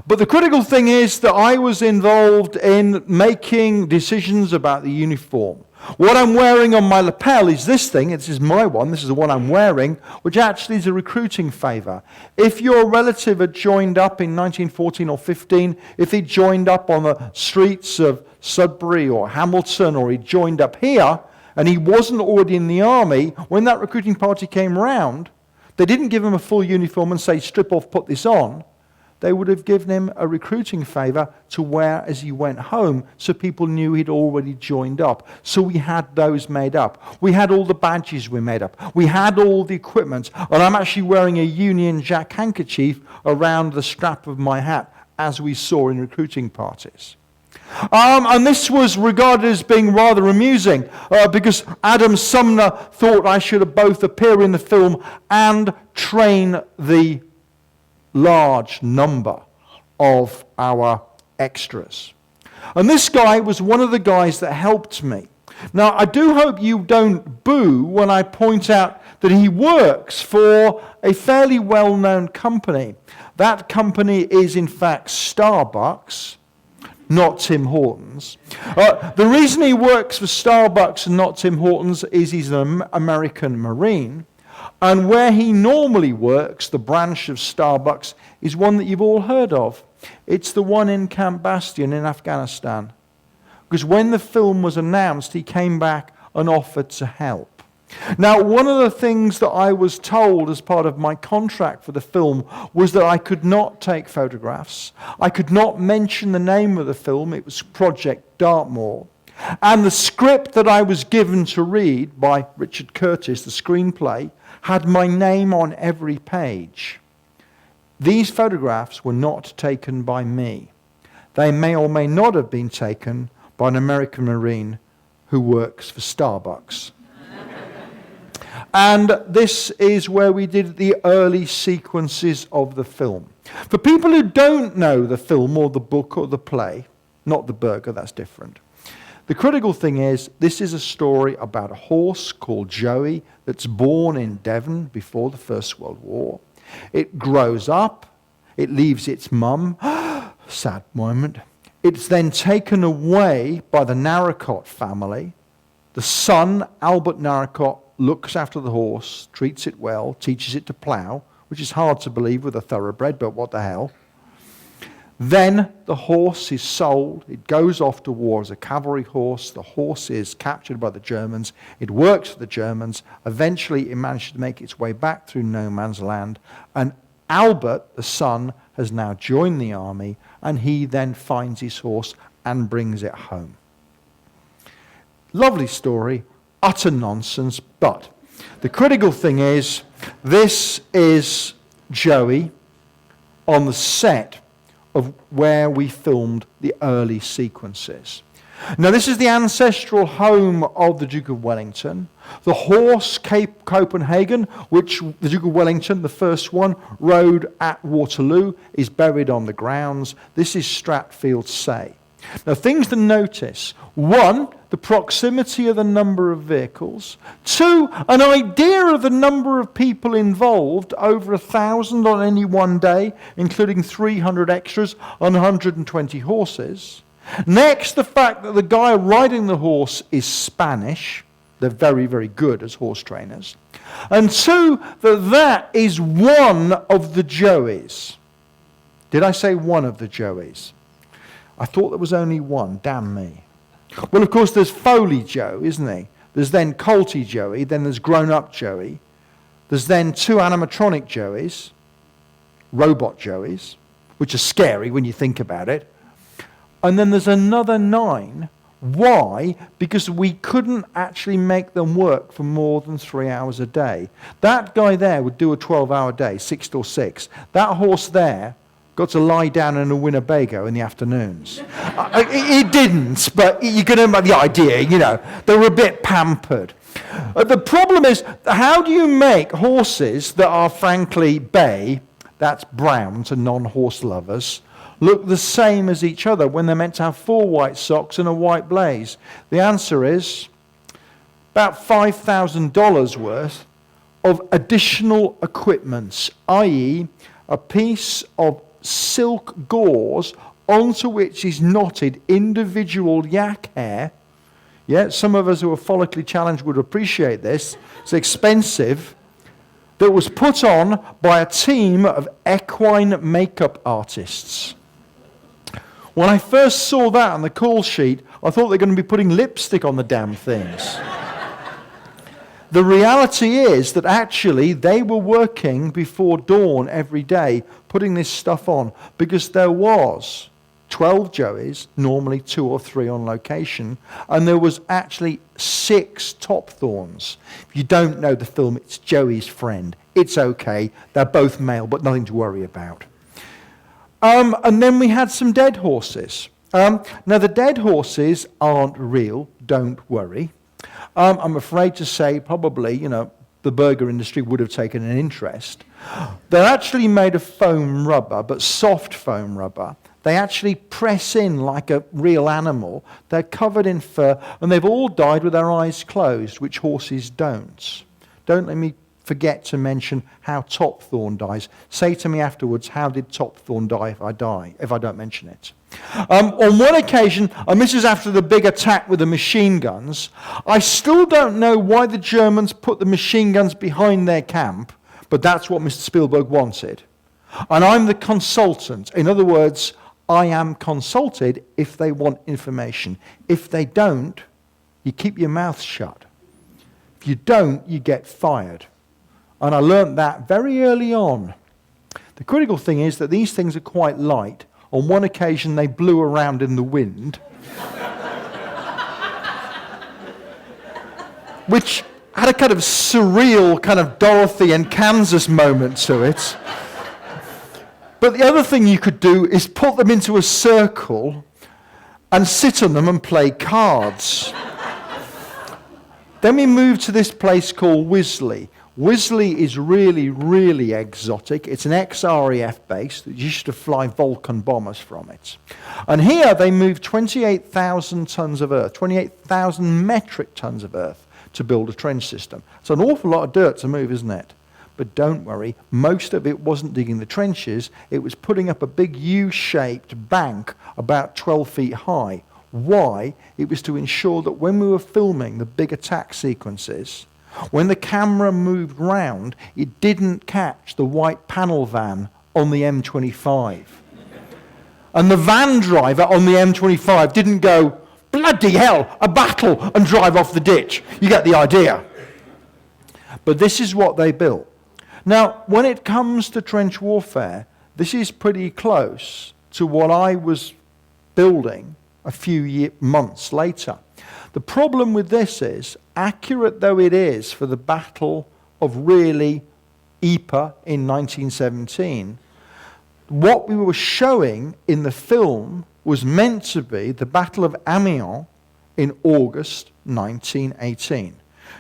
But the critical thing is that I was involved in making decisions about the uniform. What I'm wearing on my lapel is this thing. This is my one. This is the one I'm wearing, which actually is a recruiting favour. If your relative had joined up in 1914 or 15, if he joined up on the streets of Sudbury or Hamilton, or he joined up here, and he wasn't already in the army, when that recruiting party came round, they didn't give him a full uniform and say, strip off, put this on. They would have given him a recruiting favour to wear as he went home, so people knew he'd already joined up. So we had those made up. We had all the badges we made up. We had all the equipment. And I'm actually wearing a Union Jack handkerchief around the strap of my hat, as we saw in recruiting parties. And this was regarded as being rather amusing, because Adam Sumner thought I should have both appear in the film and train the large number of our extras. And this guy was one of the guys that helped me. Now, I do hope you don't boo when I point out that he works for a fairly well-known company. That company is, in fact, Starbucks, not Tim Hortons. The reason he works for Starbucks and not Tim Hortons is he's an American Marine. And where he normally works, the branch of Starbucks, is one that you've all heard of. It's the one in Camp Bastion in Afghanistan. Because when the film was announced, he came back and offered to help. Now, one of the things that I was told as part of my contract for the film was that I could not take photographs. I could not mention the name of the film. It was Project Dartmoor. And the script that I was given to read by Richard Curtis, the screenplay, had my name on every page. These photographs were not taken by me. They may or may not have been taken by an American Marine who works for Starbucks. And this is where we did the early sequences of the film. For people who don't know the film or the book or the play, not the burger, that's different. The critical thing is, this is a story about a horse called Joey that's born in Devon before the First World War. It grows up, it leaves its mum, sad moment. It's then taken away by the Narracott family. The son, Albert Narracott, looks after the horse, treats it well, teaches it to plough, which is hard to believe with a thoroughbred, but what the hell. Then the horse is sold. It goes off to war as a cavalry horse. The horse is captured by the Germans. It works for the Germans. Eventually, it manages to make its way back through no man's land. And Albert, the son, has now joined the army, and he then finds his horse and brings it home. Lovely story, utter nonsense, but the critical thing is, this is Joey on the set of where we filmed the early sequences. Now, this is the ancestral home of the Duke of Wellington. The horse, Cape Copenhagen, which the Duke of Wellington, the first one, rode at Waterloo, is buried on the grounds. This is Stratfield Say. Now, things to notice. 1, the proximity of the number of vehicles. 2, an idea of the number of people involved, over 1,000 on any one day, including 300 extras on 120 horses. Next, the fact that the guy riding the horse is Spanish. They're very, very good as horse trainers. And 2, that is one of the Joeys. Did I say one of the Joeys? I thought there was only one. Damn me. Well, of course, there's Foley Joe, isn't he? There's then Colty Joey. Then there's Grown-Up Joey. There's then 2 animatronic Joeys, robot Joeys, which are scary when you think about it. And then there's another 9. Why? Because we couldn't actually make them work for more than 3 hours a day. That guy there would do a 12-hour day, 6 till 6. That horse there got to lie down in a Winnebago in the afternoons. He didn't, but you can have the idea, you know. They were a bit pampered. The problem is, how do you make horses that are frankly bay, that's brown to non-horse lovers, look the same as each other when they're meant to have 4 white socks and a white blaze? The answer is about $5,000 worth of additional equipment, i.e. a piece of silk gauze onto which is knotted individual yak hair. Yeah, some of us who are follically challenged would appreciate this. It's expensive. That was put on by a team of equine makeup artists. When I first saw that on the call sheet, I thought they were going to be putting lipstick on the damn things. The reality is that actually they were working before dawn every day, putting this stuff on, because there was 12 Joeys, normally 2 or 3 on location, and there was actually 6 Topthorns. If you don't know the film, it's Joey's Friend. It's okay. They're both male, but nothing to worry about. And then we had some dead horses. Now, the dead horses aren't real, don't worry. I'm afraid to say probably, the burger industry would have taken an interest. They're actually made of foam rubber, but soft foam rubber. They actually press in like a real animal. They're covered in fur, and they've all died with their eyes closed, which horses don't. Don't let me forget to mention how Topthorn dies. Say to me afterwards, how did Topthorn die if I don't mention it? On one occasion, and this is after the big attack with the machine guns, I still don't know why the Germans put the machine guns behind their camp, but that's what Mr. Spielberg wanted. And I'm the consultant. In other words, I am consulted if they want information. If they don't, you keep your mouth shut. If you don't, you get fired. And I learnt that very early on. The critical thing is that these things are quite light. On one occasion, they blew around in the wind, which had a kind of surreal kind of Dorothy and Kansas moment to it. But the other thing you could do is put them into a circle and sit on them and play cards. Then we moved to this place called Wisley. Wisley is really, really exotic. It's an ex-RAF base that used to fly Vulcan bombers from it. And here they moved 28,000 tons of earth, 28,000 metric tons of earth to build a trench system. It's an awful lot of dirt to move, isn't it? But don't worry, most of it wasn't digging the trenches. It was putting up a big U-shaped bank about 12 feet high. Why? It was to ensure that when we were filming the big attack sequences, when the camera moved round, it didn't catch the white panel van on the M25. And the van driver on the M25 didn't go, bloody hell, a battle, and drive off the ditch. You get the idea. But this is what they built. Now, when it comes to trench warfare, this is pretty close to what I was building a few months later. The problem with this is, accurate though it is for the Battle of really Ypres in 1917, what we were showing in the film was meant to be the Battle of Amiens in August 1918.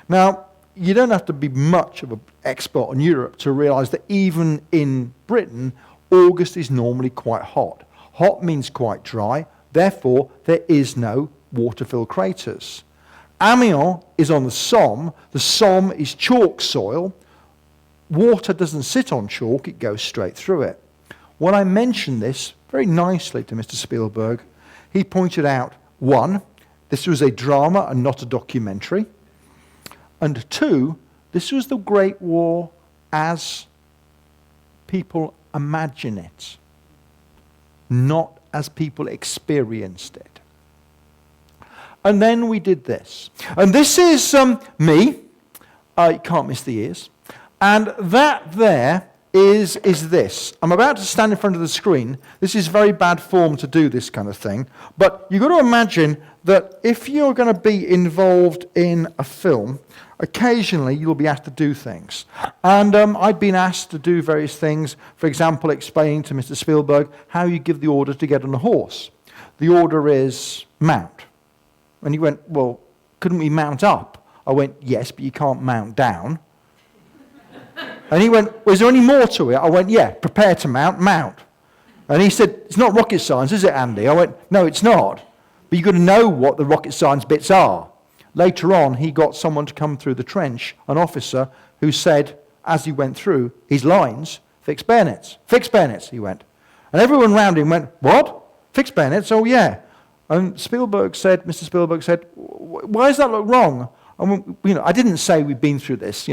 Now, you don't have to be much of an expert on Europe to realize that even in Britain, August is normally quite hot. Hot means quite dry. Therefore, there is no water-filled craters. Amiens is on the Somme. The Somme is chalk soil. Water doesn't sit on chalk, it goes straight through it. When I mentioned this very nicely to Mr. Spielberg, he pointed out, one, this was a drama and not a documentary, and two, this was the Great War as people imagine it, not as people experienced it. And then we did this. And this is me. You can't miss the ears. And that there is this. I'm about to stand in front of the screen. This is very bad form to do this kind of thing. But you've got to imagine that if you're going to be involved in a film, occasionally you'll be asked to do things. And I'd been asked to do various things. For example, explaining to Mr. Spielberg how you give the order to get on a horse. The order is mount. And he went, well, couldn't we mount up? I went, yes, but you can't mount down. And he went, well, is there any more to it? I went, yeah, prepare to mount, mount. And he said, it's not rocket science, is it, Andy? I went, no, it's not. But you've got to know what the rocket science bits are. Later on, he got someone to come through the trench, an officer, who said, as he went through, his lines, fix bayonets, he went. And everyone round him went, what? Fix bayonets? Oh, yeah. And Mr. Spielberg said, why does that look wrong? I mean, I didn't say we'd been through this,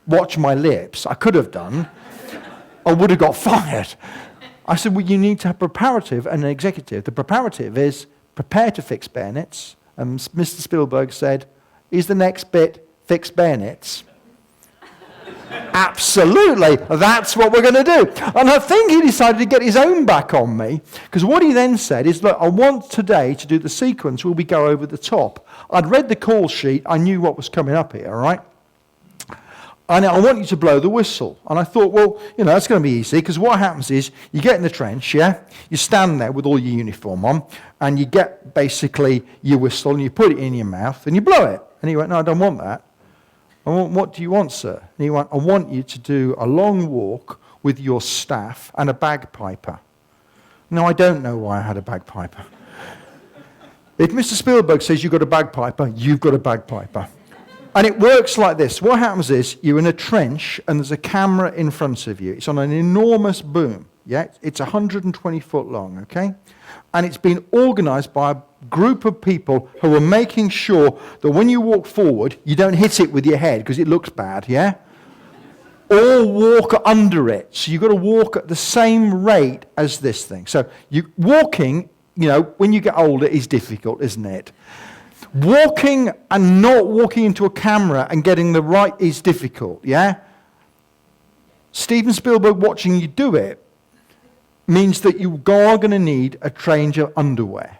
Watch my lips. I could have done. I would have got fired. I said, well, you need to have preparative and an executive. The preparative is prepare to fix bayonets. And Mr. Spielberg said, is the next bit fix bayonets? Absolutely, that's what we're going to do. And I think he decided to get his own back on me, because what he then said is, look, I want today to do the sequence where we go over the top. I'd read the call sheet, I knew what was coming up here, all right? And I want you to blow the whistle. And I thought, well, that's going to be easy, because what happens is you get in the trench, yeah? You stand there with all your uniform on, and you get basically your whistle, and you put it in your mouth, and you blow it. And he went, no, I don't want that. I went, what do you want, sir? And he went, I want you to do a long walk with your staff and a bagpiper. Now, I don't know why I had a bagpiper. If Mr. Spielberg says you've got a bagpiper, you've got a bagpiper. And it works like this. What happens is you're in a trench and there's a camera in front of you. It's on an enormous boom. Yeah, it's 120 foot long, okay? And it's been organized by a group of people who are making sure that when you walk forward, you don't hit it with your head because it looks bad, yeah? Or walk under it. So you've got to walk at the same rate as this thing. So walking, when you get older is difficult, isn't it? Walking and not walking into a camera and getting the right is difficult, yeah? Steven Spielberg watching you do it means that you are going to need a change of underwear.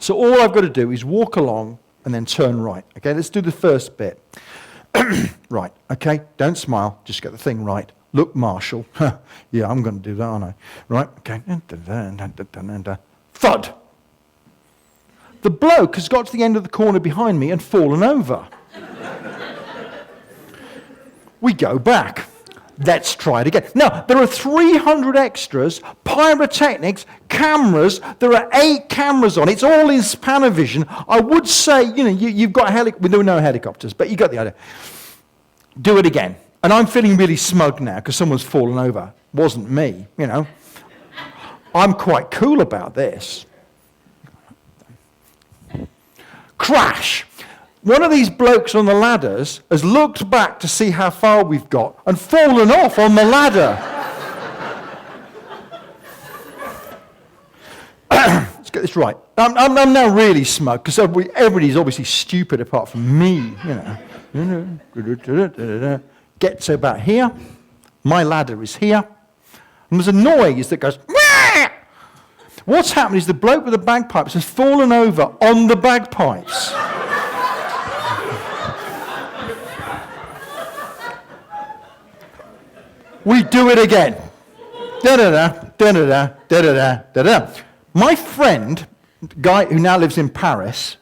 So all I've got to do is walk along and then turn right. Okay, let's do the first bit. Right, okay, don't smile, just get the thing right. Look, Marshall. Yeah, I'm going to do that, aren't I? Right, okay. Thud! The bloke has got to the end of the corner behind me and fallen over. We go back. Let's try it again. Now, there are 300 extras, pyrotechnics, cameras. There are 8 cameras on. It's all in Spanavision. I would say, you've got there were no helicopters, but you got the idea. Do it again. And I'm feeling really smug now because someone's fallen over. Wasn't me, I'm quite cool about this. Crash! One of these blokes on the ladders has looked back to see how far we've got and fallen off on the ladder. Let's get this right. I'm now really smug because everybody's obviously stupid apart from me, Get to about here. My ladder is here. And there's a noise that goes, Wah! What's happened is the bloke with the bagpipes has fallen over on the bagpipes. We do it again. Da-da-da, da-da-da, da-da-da, da-da. My friend, guy who now lives in Paris,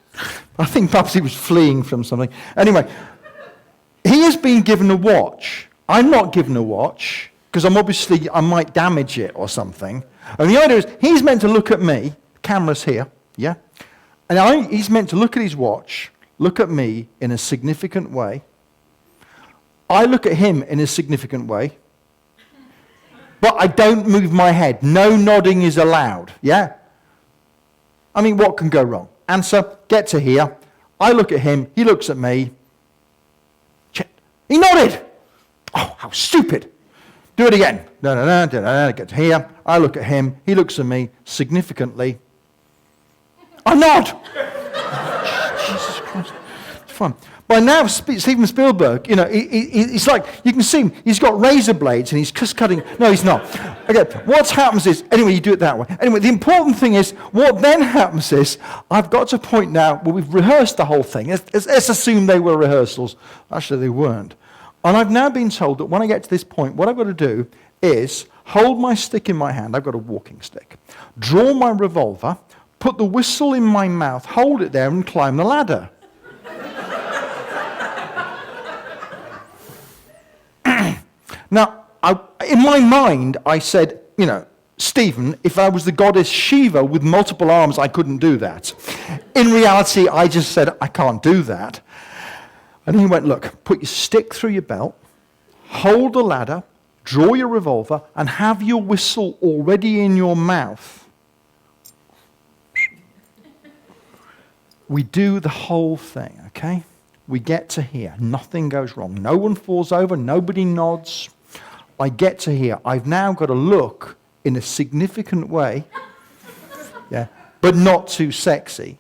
I think perhaps he was fleeing from something. Anyway, he has been given a watch. I'm not given a watch, because I might damage it or something. And the idea is he's meant to look at me, camera's here, yeah? And he's meant to look at his watch, look at me in a significant way. I look at him in a significant way, but I don't move my head. No nodding is allowed, yeah? I mean, what can go wrong? Answer, get to here. I look at him, he looks at me. Check. He nodded! Oh, how stupid! Do it again. Get to here. I look at him, he looks at me significantly. I nod! Jesus Christ. It's fun. By now, Steven Spielberg, he's like, you can see him, he's got razor blades and he's just cutting. No, he's not. Okay, what happens is, anyway, you do it that way. Anyway, the important thing is, what then happens is, I've got to a point now where we've rehearsed the whole thing. Let's assume they were rehearsals. Actually, they weren't. And I've now been told that when I get to this point, what I've got to do is hold my stick in my hand. I've got a walking stick. Draw my revolver, put the whistle in my mouth, hold it there, and climb the ladder. Now, in my mind, I said, Stephen, if I was the goddess Shiva with multiple arms, I couldn't do that. In reality, I just said, I can't do that. And he went, look, put your stick through your belt, hold the ladder, draw your revolver, and have your whistle already in your mouth. We do the whole thing, okay? We get to here. Nothing goes wrong. No one falls over. Nobody nods. I get to here. I've now got to look in a significant way, yeah, but not too sexy.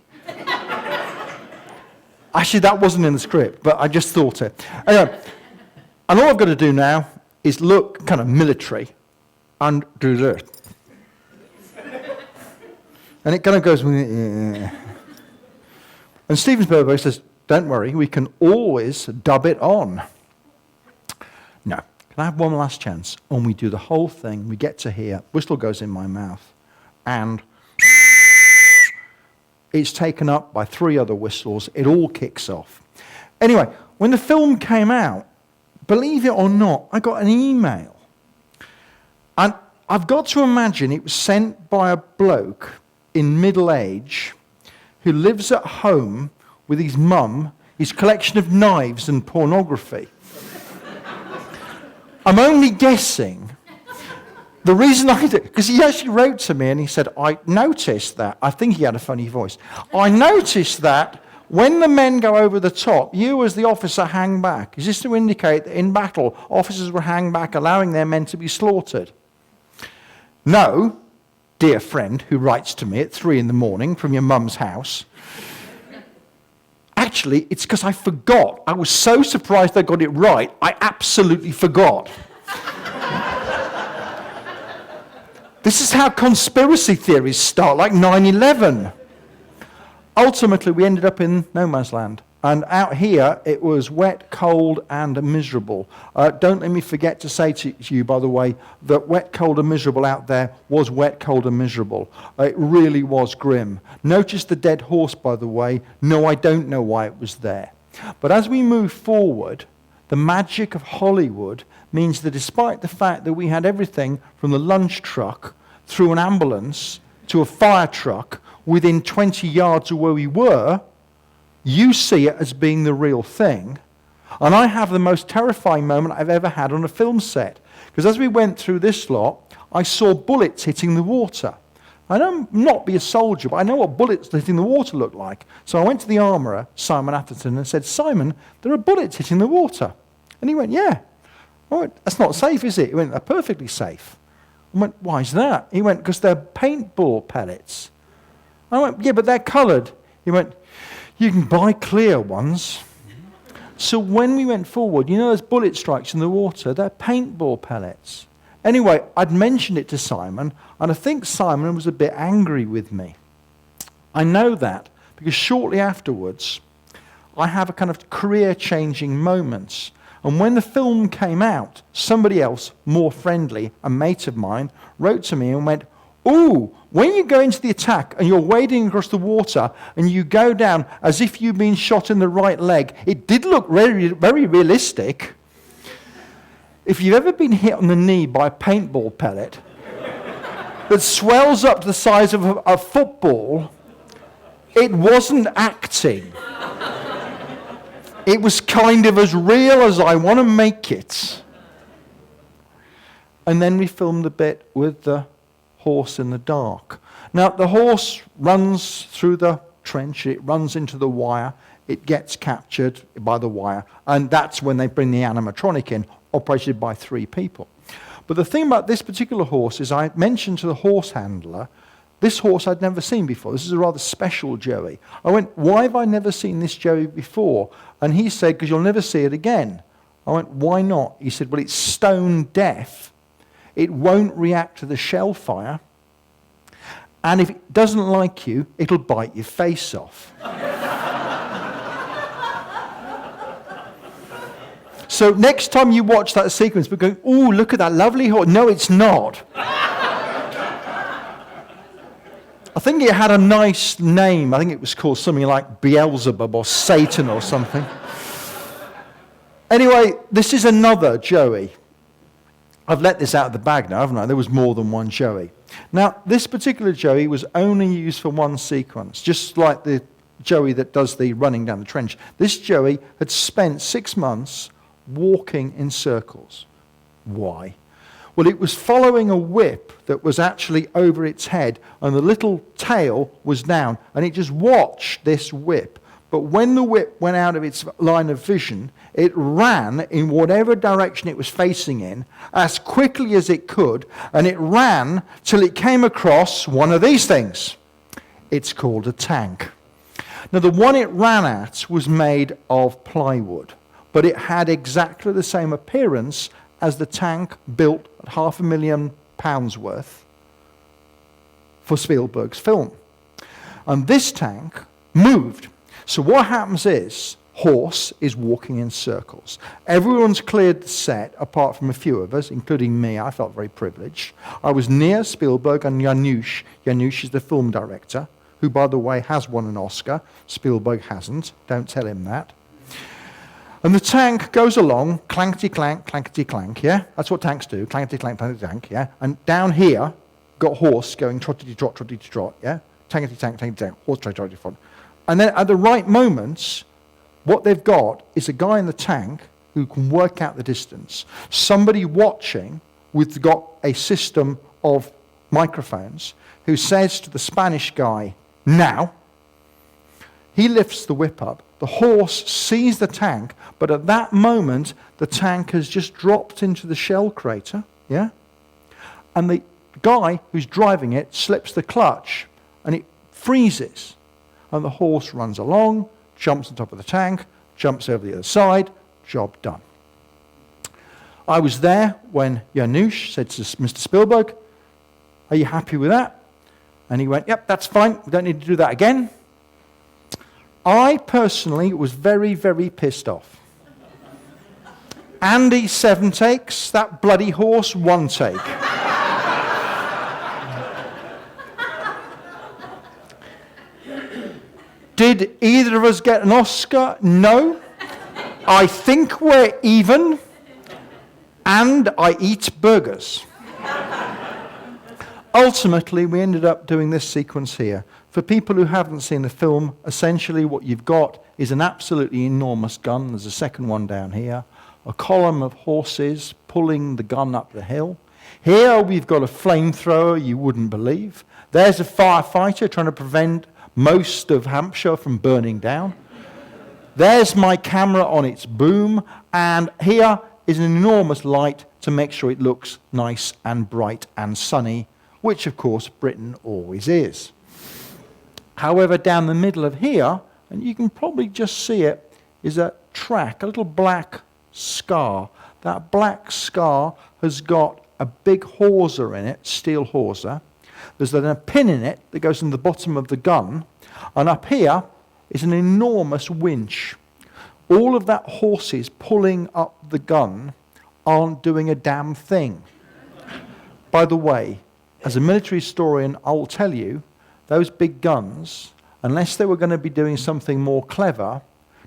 Actually, that wasn't in the script, but I just thought it. Anyway, and all I've got to do now is look kind of military and do this. And it kind of goes, and Steven Spielberg says, don't worry, we can always dub it on. No. Can I have one last chance? And we do the whole thing. We get to here. Whistle goes in my mouth. And it's taken up by 3 other whistles. It all kicks off. Anyway, when the film came out, believe it or not, I got an email. And I've got to imagine it was sent by a bloke in middle age who lives at home with his mum, his collection of knives and pornography. I'm only guessing. The reason I did, because he actually wrote to me and he said, I noticed that, I think he had a funny voice, I noticed that when the men go over the top, you as the officer hang back. Is this to indicate that in battle, officers will hang back, allowing their men to be slaughtered? No, dear friend who writes to me at 3 a.m. from your mum's house. Actually, it's because I forgot. I was so surprised I got it right, I absolutely forgot. This is how conspiracy theories start, like 9/11. Ultimately, we ended up in no man's land. And out here, it was wet, cold, and miserable. Don't let me forget to say to you, by the way, that wet, cold, and miserable out there was wet, cold, and miserable. It really was grim. Notice the dead horse, by the way. No, I don't know why it was there. But as we move forward, the magic of Hollywood means that despite the fact that we had everything from the lunch truck through an ambulance to a fire truck within 20 yards of where we were, you see it as being the real thing. And I have the most terrifying moment I've ever had on a film set. Because as we went through this lot, I saw bullets hitting the water. I don't not be a soldier, but I know what bullets hitting the water look like. So I went to the armourer, Simon Atherton, and said, Simon, there are bullets hitting the water. And he went, yeah. I went, that's not safe, is it? He went, they're perfectly safe. I went, why is that? He went, because they're paintball pellets. I went, yeah, but they're coloured. He went, you can buy clear ones. So when we went forward, you know those bullet strikes in the water, they're paintball pellets. Anyway, I'd mentioned it to Simon, and I think Simon was a bit angry with me. I know that because shortly afterwards, I have a kind of career-changing moment. And when the film came out, somebody else, more friendly, a mate of mine, wrote to me and went, ooh, when you go into the attack and you're wading across the water and you go down as if you've been shot in the right leg, it did look very, very realistic. If you've ever been hit on the knee by a paintball pellet, that swells up to the size of a football, it wasn't acting. It was kind of as real as I want to make it. And then we filmed the bit with the horse in the dark. Now, the horse runs through the trench, it runs into the wire, it gets captured by the wire, and that's when they bring the animatronic in, operated by 3 people. But the thing about this particular horse is I mentioned to the horse handler, this horse I'd never seen before. This is a rather special Joey. I went, why have I never seen this Joey before? And he said, because you'll never see it again. I went, why not? He said, well, it's stone deaf. It won't react to the shell fire. And if it doesn't like you, it'll bite your face off. So next time you watch that sequence, we're going, ooh, look at that lovely horse. No, it's not. I think it had a nice name. I think it was called something like Beelzebub or Satan or something. Anyway, this is another Joey. I've let this out of the bag now, haven't I? There was more than one Joey. Now, this particular Joey was only used for one sequence, just like the Joey that does the running down the trench. This Joey had spent 6 months walking in circles. Why? Well, it was following a whip that was actually over its head, and the little tail was down, and it just watched this whip. But when the whip went out of its line of vision, it ran in whatever direction it was facing in as quickly as it could, and it ran till it came across one of these things. It's called a tank. Now, the one it ran at was made of plywood, but it had exactly the same appearance as the tank built at £500,000 worth for Spielberg's film. And this tank moved. So what happens is, horse is walking in circles. Everyone's cleared the set, apart from a few of us, including me. I felt very privileged. I was near Spielberg and Janusz. Janusz is the film director, who, by the way, has won an Oscar. Spielberg hasn't. Don't tell him that. And the tank goes along, clankety clank, yeah? That's what tanks do, clankety clank, yeah? And down here, got horse going trottity trot, yeah? Tankety tank, horse trottity trot. And then at the right moments, what they've got is a guy in the tank who can work out the distance, somebody watching who's got a system of microphones who says to the Spanish guy, now. He lifts the whip up. The horse sees the tank, but at that moment, the tank has just dropped into the shell crater, yeah? And the guy who's driving it slips the clutch, and it freezes. And the horse runs along, jumps on top of the tank, jumps over the other side, job done. I was there when Janusz said to Mr. Spielberg, are you happy with that? And he went, yep, that's fine. We don't need to do that again. I personally was very, very pissed off. Andy 7 takes, that bloody horse 1 take. Did either of us get an Oscar? No. I think we're even. And I eat burgers. Ultimately, we ended up doing this sequence here. For people who haven't seen the film, essentially what you've got is an absolutely enormous gun. There's a second one down here. A column of horses pulling the gun up the hill. Here we've got a flamethrower you wouldn't believe. There's a firefighter trying to prevent most of Hampshire from burning down. There's my camera on its boom. And here is an enormous light to make sure it looks nice and bright and sunny, which of course Britain always is. However, down the middle of here, and you can probably just see it, is a track, a little black scar. That black scar has got a big hawser in it, steel hawser. There's then a pin in it that goes in the bottom of the gun. And up here is an enormous winch. All of that horses pulling up the gun aren't doing a damn thing. By the way, as a military historian, I will tell you, those big guns, unless they were going to be doing something more clever,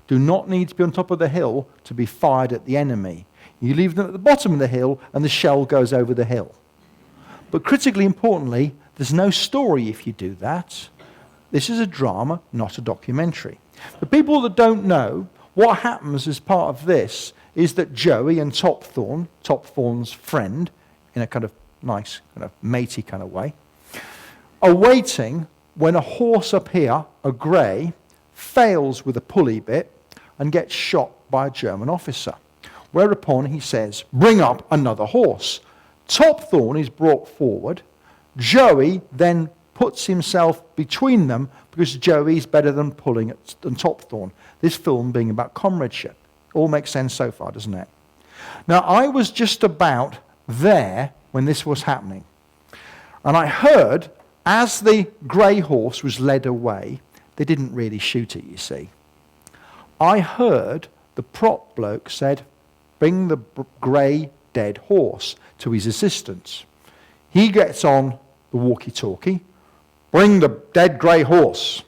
do not need to be on top of the hill to be fired at the enemy. You leave them at the bottom of the hill and the shell goes over the hill. But critically importantly, there's no story if you do that. This is a drama, not a documentary. The people that don't know, what happens as part of this is that Joey and Topthorne's friend, in a kind of nice, kind of matey kind of way, are waiting when a horse up here, a grey, fails with a pulley bit and gets shot by a German officer. Whereupon he says, bring up another horse. Topthorne is brought forward. Joey then puts himself between them because Joey's better than pulling than Topthorne. This film being about comradeship. All makes sense so far, doesn't it? Now, I was just about there when this was happening. And I heard, as the grey horse was led away, they didn't really shoot it, you see. I heard the prop bloke said, bring the grey dead horse to his assistants. He gets on the walkie-talkie, bring the dead grey horse.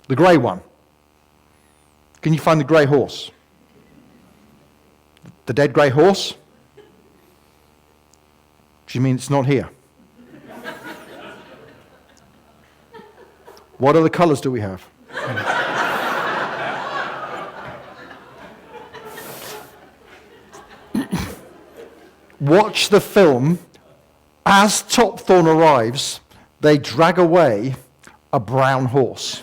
The grey one. Can you find the grey horse? The dead grey horse? Do you mean it's not here? What other colours do we have? Watch the film. As Topthorne arrives, they drag away a brown horse.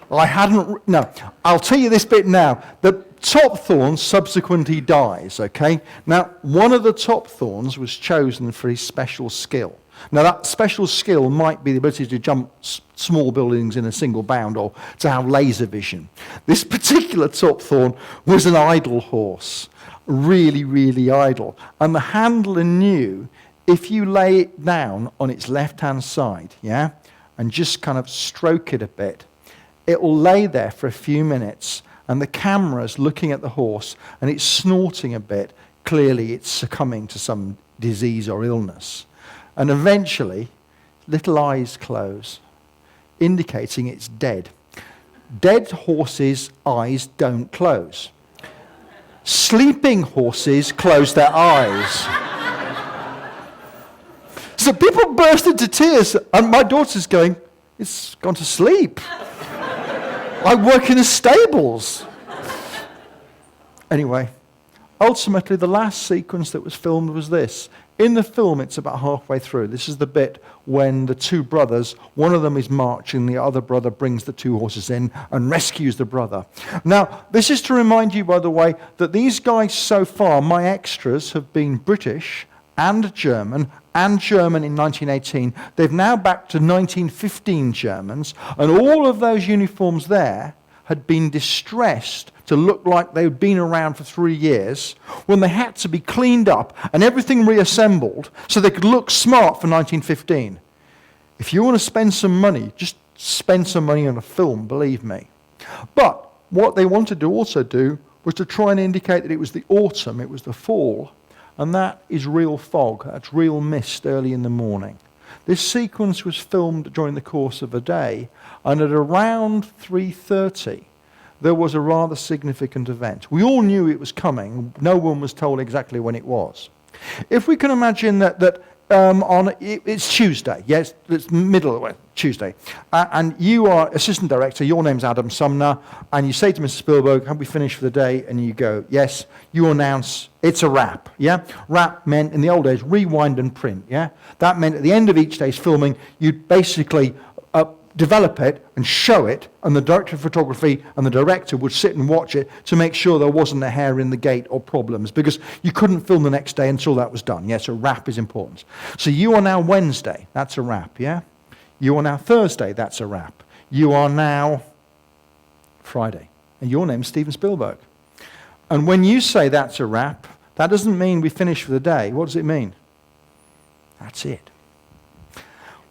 I'll tell you this bit now. The Topthorne subsequently dies, okay? Now, one of the Topthornes was chosen for his special skill. Now, that special skill might be the ability to jump small buildings in a single bound or to have laser vision. This particular Topthorne was an idle horse, really, really idle. And the handler knew if you lay it down on its left-hand side, yeah, and just kind of stroke it a bit, it will lay there for a few minutes, and the camera's looking at the horse, and it's snorting a bit. Clearly, it's succumbing to some disease or illness. And eventually, little eyes close, indicating it's dead. Dead horses' eyes don't close. Sleeping horses close their eyes. So people burst into tears, and my daughter's going, it's gone to sleep. I work in the stables. Anyway, ultimately the last sequence that was filmed was this. In the film, it's about halfway through. This is the bit when the two brothers, one of them is marching, the other brother brings the two horses in and rescues the brother. Now, this is to remind you, by the way, that these guys so far, my extras, have been British and German in 1918. They've now back to 1915 Germans, and all of those uniforms there had been distressed to look like they'd been around for 3 years, when they had to be cleaned up and everything reassembled so they could look smart for 1915. If you want to spend some money, just spend some money on a film, believe me. But what they wanted to also do was to try and indicate that it was the autumn, it was the fall, and that is real fog, that's real mist early in the morning. This sequence was filmed during the course of a day, and at around 3:30, there was a rather significant event. We all knew it was coming. No one was told exactly when it was. If we can imagine that it's Tuesday, yes, it's Tuesday, and you are assistant director, your name's Adam Sumner, and you say to Mr. Spielberg, have we finished for the day? And you go, yes. You announce, it's a wrap, yeah? Wrap meant, in the old days, rewind and print, yeah? That meant at the end of each day's filming, you'd basically develop it and show it, and the director of photography and the director would sit and watch it to make sure there wasn't a hair in the gate or problems, because you couldn't film the next day until that was done. Yes, a wrap is important. So you are now Wednesday, that's a wrap, yeah? You are now Thursday, that's a wrap. You are now Friday, and your name's Steven Spielberg. And when you say that's a wrap, that doesn't mean we finish for the day. What does it mean? That's it.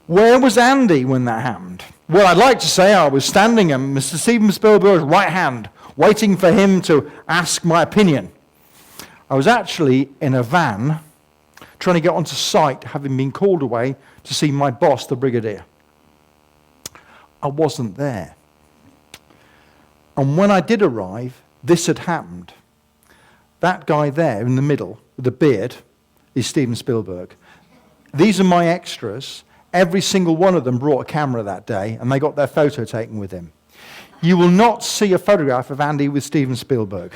Where was Andy when that happened? Well, I'd like to say I was standing at Mr. Steven Spielberg's right hand, waiting for him to ask my opinion. I was actually in a van, trying to get onto site, having been called away to see my boss, the Brigadier. I wasn't there. And when I did arrive, this had happened. That guy there in the middle with the beard is Steven Spielberg. These are my extras. Every single one of them brought a camera that day, and they got their photo taken with him. You will not see a photograph of Andy with Steven Spielberg,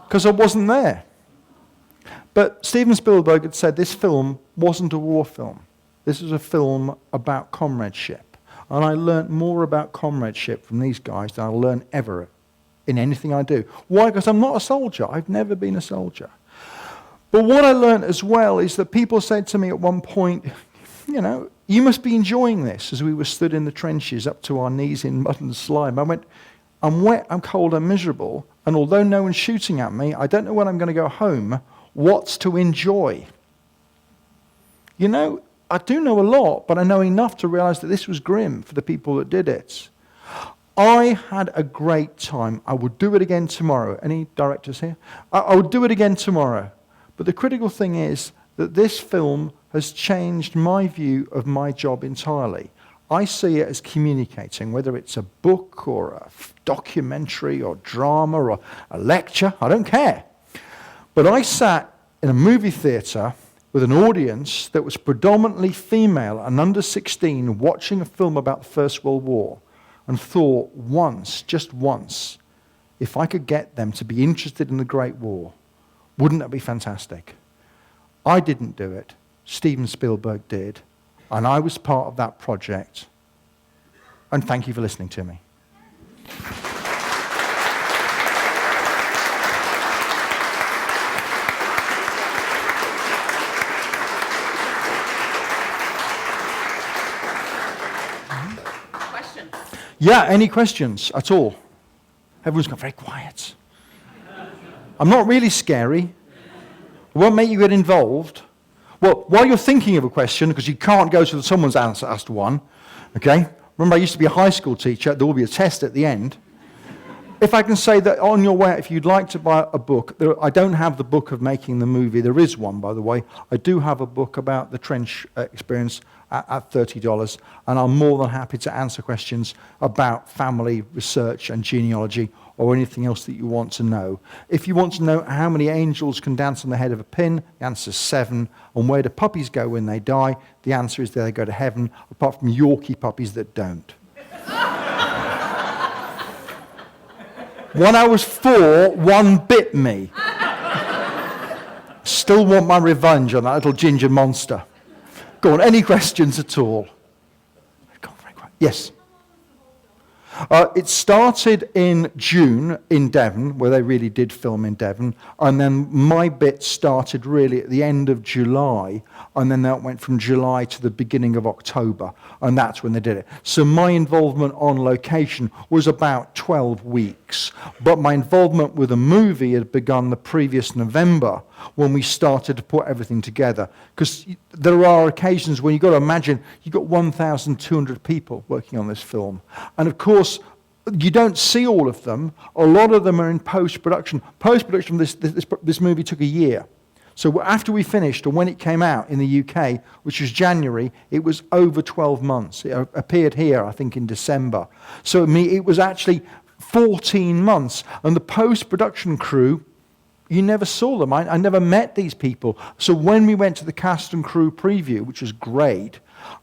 because I wasn't there. But Steven Spielberg had said this film wasn't a war film. This was a film about comradeship. And I learnt more about comradeship from these guys than I'll learn ever in anything I do. Why? Because I'm not a soldier. I've never been a soldier. But what I learnt as well is that people said to me at one point, you know, you must be enjoying this, as we were stood in the trenches up to our knees in mud and slime. I went, I'm wet, I'm cold, I'm miserable, and although no one's shooting at me, I don't know when I'm going to go home. What's to enjoy? You know, I do know a lot, but I know enough to realize that this was grim for the people that did it. I had a great time. I would do it again tomorrow. Any directors here? I would do it again tomorrow. But the critical thing is that this film has changed my view of my job entirely. I see it as communicating, whether it's a book or a documentary or drama or a lecture, I don't care. But I sat in a movie theatre with an audience that was predominantly female and under 16 watching a film about the First World War and thought once, just once, if I could get them to be interested in the Great War, wouldn't that be fantastic? I didn't do it. Steven Spielberg did. And I was part of that project. And thank you for listening to me. Questions? Yeah, any questions at all? Everyone's got very quiet. I'm not really scary. It won't make you get involved. Well, while you're thinking of a question, because you can't go to someone's asked one, okay? Remember, I used to be a high school teacher. There will be a test at the end. If I can say that on your way, if you'd like to buy a book, I don't have the book of making the movie. There is one, by the way. I do have a book about the trench experience at $30, and I'm more than happy to answer questions about family research and genealogy or anything else that you want to know. If you want to know how many angels can dance on the head of a pin, the answer is 7. And where do puppies go when they die? The answer is they go to heaven, apart from Yorkie puppies that don't. When I was 4, one bit me. Still want my revenge on that little ginger monster. Go on, any questions at all? Go on, very quick. Yes. It started in June in Devon, where they really did film in Devon, and then my bit started really at the end of July, and then that went from July to the beginning of October, and that's when they did it. So my involvement on location was about 12 weeks, but my involvement with the movie had begun the previous November when we started to put everything together. Because there are occasions when you've got to imagine you've got 1,200 people working on this film. And of course, you don't see all of them. A lot of them are in post-production. Post-production of this movie took a year. So after we finished, or when it came out in the UK, which was January, it was over 12 months. It appeared here, I think, in December. So it was actually 14 months. And the post-production crew, you never saw them. I never met these people. So when we went to the cast and crew preview, which was great,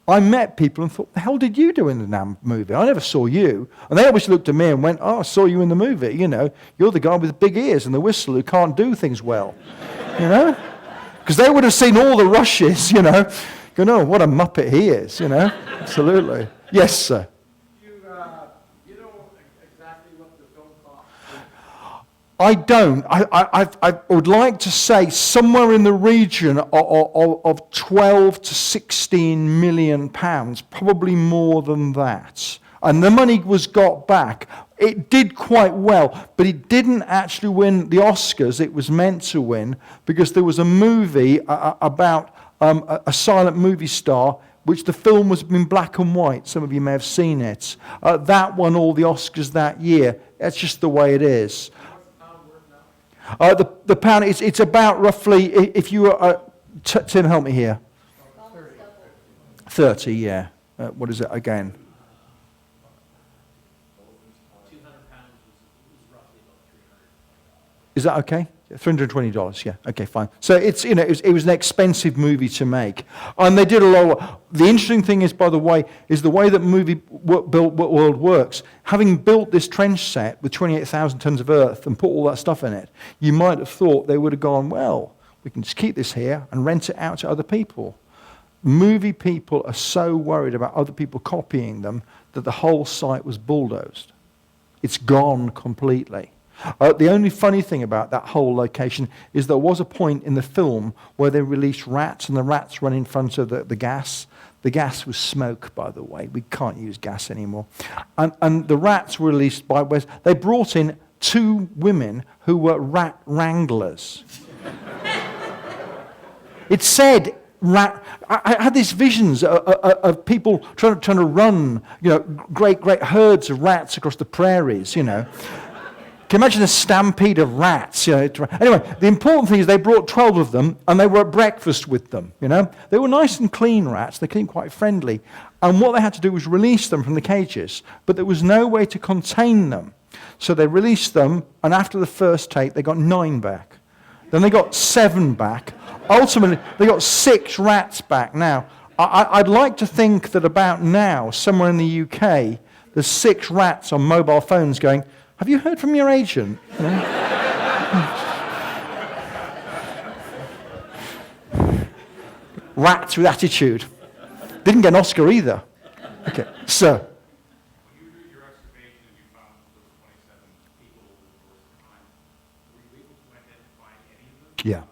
I met people and thought, the hell did you do in the damn movie? I never saw you. And they always looked at me and went, oh, I saw you in the movie. You know, you're the guy with big ears and the whistle who can't do things well. You know? Because they would have seen all the rushes, you know. Go, no, what a muppet he is, you know. Absolutely. Yes, sir. You know exactly what the film cost? I don't. I would like to say somewhere in the region of 12 to 16 million pounds, probably more than that. And the money was got back. It did quite well, but it didn't actually win the Oscars it was meant to win, because there was a movie about a silent movie star, which the film was in black and white. Some of you may have seen it. That won all the Oscars that year. That's just the way it is. The pound, it's about roughly, if you were, Tim, help me here. 30, yeah. What is it again? 200 pounds was roughly about Is that okay? $320, yeah. Okay, fine. So it's, it was an expensive movie to make. And they did a lot of, the interesting thing is, by the way, is the way that world works. Having built this trench set with 28,000 tons of earth and put all that stuff in it, you might have thought they would have gone, well, we can just keep this here and rent it out to other people. Movie people are so worried about other people copying them that the whole site was bulldozed. It's gone completely. The only funny thing about that whole location is there was a point in the film where they released rats, and the rats ran in front of the gas. The gas was smoke, by the way. We can't use gas anymore. And the rats were released by West. They brought in 2 women who were rat wranglers. It said rat. I had these visions of people trying to run, great herds of rats across the prairies, Can you imagine a stampede of rats? Anyway, the important thing is they brought 12 of them, and they were at breakfast with them. They were nice and clean rats. They came quite friendly. And what they had to do was release them from the cages, but there was no way to contain them. So they released them, and after the first take, they got 9 back. Then they got 7 back. Ultimately, they got 6 rats back. Now, I'd like to think that about now, somewhere in the UK, there's 6 rats on mobile phones going, have you heard from your agent? Rats with attitude. Didn't get an Oscar either. Okay, so. When you did your excavation and you found those 27 people over the course of time, were you able to identify any of them? Yeah.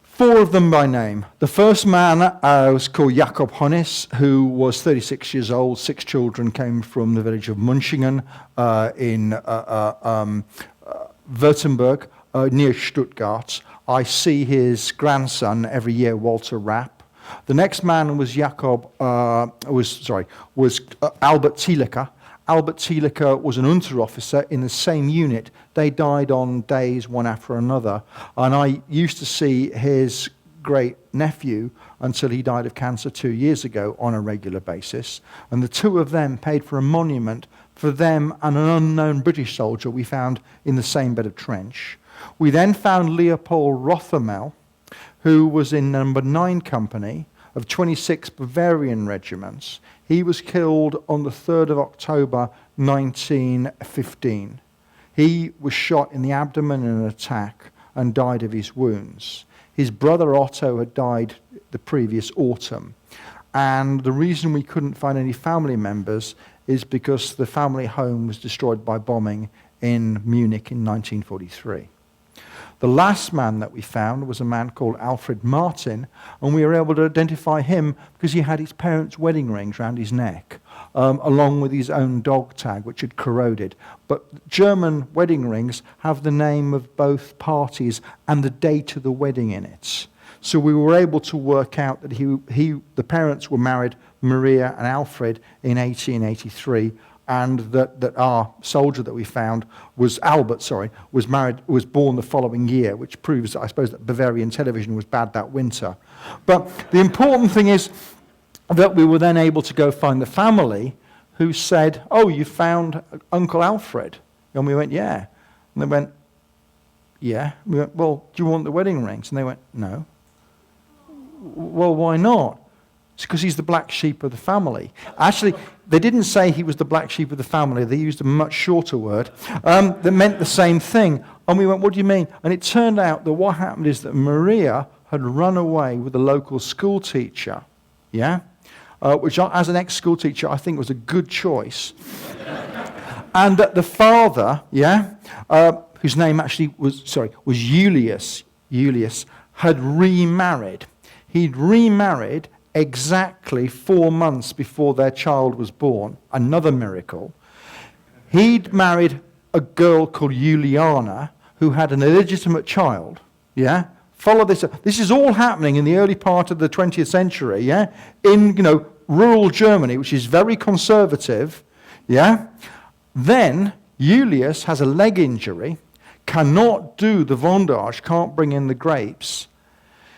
4 of them by name. The first man was called Jakob Honnis, who was 36 years old. 6 children came from the village of Munchingen in Württemberg, near Stuttgart. I see his grandson every year, Walter Rapp. The next man was Albert Thielecker. Albert Thielecker was an Unterofficer in the same unit. They died on days one after another. And I used to see his great-nephew until he died of cancer 2 years ago on a regular basis. And the 2 of them paid for a monument for them and an unknown British soldier we found in the same bed of trench. We then found Leopold Rothermel, who was in number 9 company of 26 Bavarian regiments. He was killed on the 3rd of October, 1915. He was shot in the abdomen in an attack and died of his wounds. His brother Otto had died the previous autumn. And the reason we couldn't find any family members is because the family home was destroyed by bombing in Munich in 1943. The last man that we found was a man called Alfred Martin, and we were able to identify him because he had his parents' wedding rings around his neck, along with his own dog tag, which had corroded. But German wedding rings have the name of both parties and the date of the wedding in it. So we were able to work out that the parents were married, Maria and Alfred, in 1883, and that our soldier that we found was was born the following year, which proves, I suppose, that Bavarian television was bad that winter. But the important thing is that we were then able to go find the family who said, oh, you found Uncle Alfred? And we went, yeah. And they went, yeah. We went, well, do you want the wedding rings? And they went, no. Well, why not? It's because he's the black sheep of the family. Actually, they didn't say he was the black sheep of the family. They used a much shorter word that meant the same thing. And we went, what do you mean? And it turned out that what happened is that Maria had run away with a local school teacher, which as an ex-school teacher I think was a good choice. And that the father, whose name actually was Julius, had remarried. He'd remarried exactly 4 months before their child was born, another miracle. He'd married a girl called Juliana who had an illegitimate child, Follow this up. This is all happening in the early part of the 20th century, in, rural Germany, which is very conservative, Then Julius has a leg injury, cannot do the vendange, can't bring in the grapes.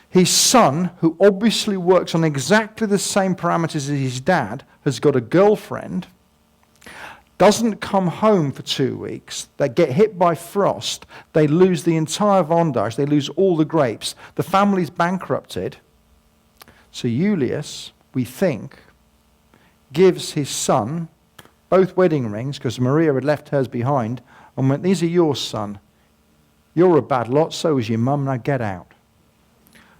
His son, who obviously works on exactly the same parameters as his dad, has got a girlfriend. doesn't come home for 2 weeks, they get hit by frost, they lose the entire Vendange, they lose all the grapes, the family's bankrupted. So Julius, we think, gives his son both wedding rings, because Maria had left hers behind, and went, these are yours, son. You're a bad lot, so is your mum, now get out.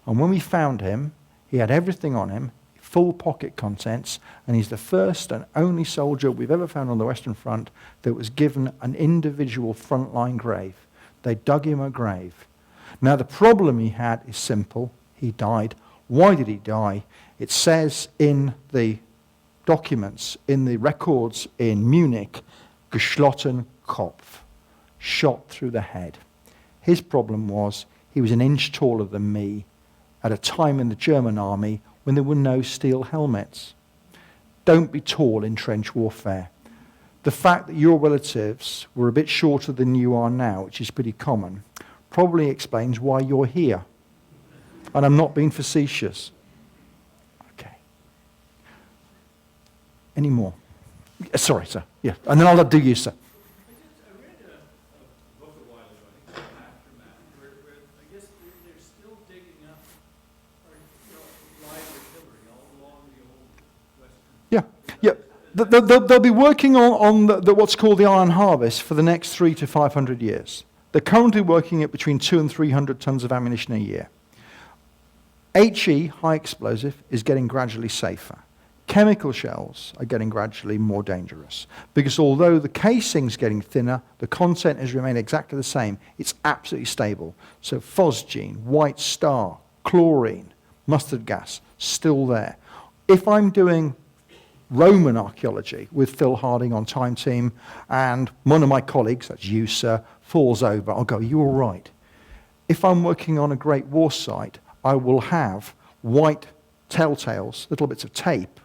And when we found him, he had everything on him, full pocket contents, and he's the first and only soldier we've ever found on the Western Front that was given an individual frontline grave. They dug him a grave. Now the problem he had is simple. He died. Why did he die? It says in the documents, in the records in Munich, geschlossen Kopf, shot through the head. His problem was he was an inch taller than me at a time in the German army when there were no steel helmets. Don't be tall in trench warfare. The fact that your relatives were a bit shorter than you are now, which is pretty common, probably explains why you're here. And I'm not being facetious. Okay. Any more? Sorry, sir. Yeah. And then I'll do you, sir. I read a book a while ago, I think called Aftermath, where I guess they're still digging up live artillery all along the old western. Yeah. They'll be working on what's called the Iron Harvest for the next 300 to 500 years. They're currently working at between 200 and 300 tons of ammunition a year. HE, high explosive, is getting gradually safer. Chemical shells are getting gradually more dangerous because although the casing's getting thinner, the content has remained exactly the same. It's absolutely stable. So phosgene, white star, chlorine, mustard gas, still there. If I'm doing Roman archaeology with Phil Harding on Time Team and one of my colleagues, that's you, sir, falls over, I'll go, you're right. If I'm working on a Great War site, I will have white telltales, little bits of tape,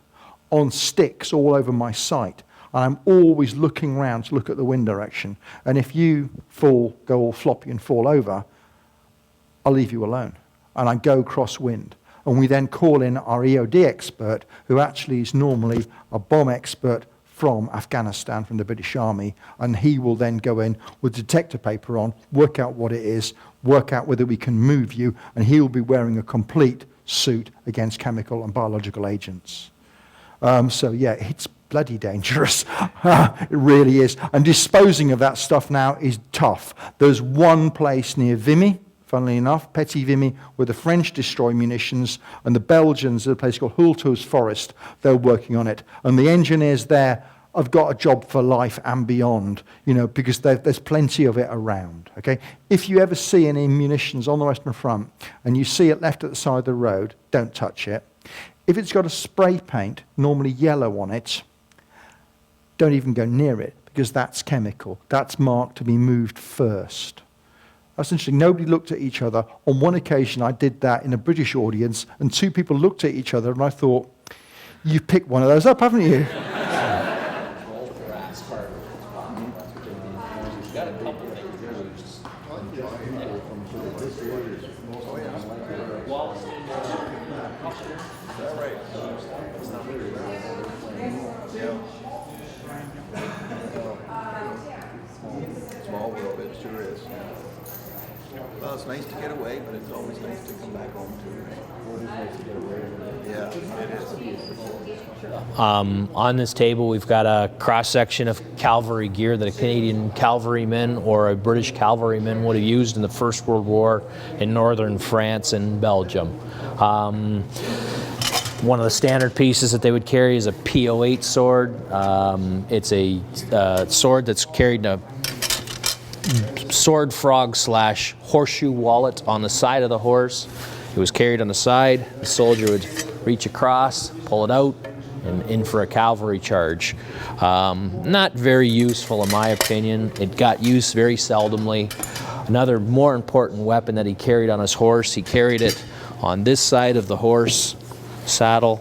on sticks all over my site. And I'm always looking around to look at the wind direction. And if you go all floppy and fall over, I'll leave you alone. And I go crosswind. And we then call in our EOD expert, who actually is normally a bomb expert from Afghanistan, from the British Army, and he will then go in with detector paper on, work out what it is, work out whether we can move you, and he will be wearing a complete suit against chemical and biological agents. So yeah, it's bloody dangerous. It really is. And disposing of that stuff now is tough. There's one place near Vimy, funnily enough, Petit Vimy, where the French destroy munitions, and the Belgians at a place called Hulto's Forest, they're working on it. And the engineers there have got a job for life and beyond, because there's plenty of it around, okay? If you ever see any munitions on the Western Front, and you see it left at the side of the road, don't touch it. If it's got a spray paint, normally yellow on it, don't even go near it, because that's chemical. That's marked to be moved first. That's interesting. Nobody looked at each other. On one occasion, I did that in a British audience, and two people looked at each other, and I thought, you picked one of those up, haven't you? Small world, it sure is. Well, it's nice to get away, but it's always nice to come back home too. Yeah, it is. On this table, we've got a cross-section of cavalry gear that a Canadian cavalryman or a British cavalryman would have used in the First World War in northern France and Belgium. One of the standard pieces that they would carry is a P08 sword. It's a sword that's carried in a sword frog / horseshoe wallet on the side of the horse. It was carried on the side. The soldier would reach across, pull it out, and in for a cavalry charge. Not very useful in my opinion. It got used very seldomly. Another more important weapon that he carried on his horse, he carried it on this side of the horse saddle.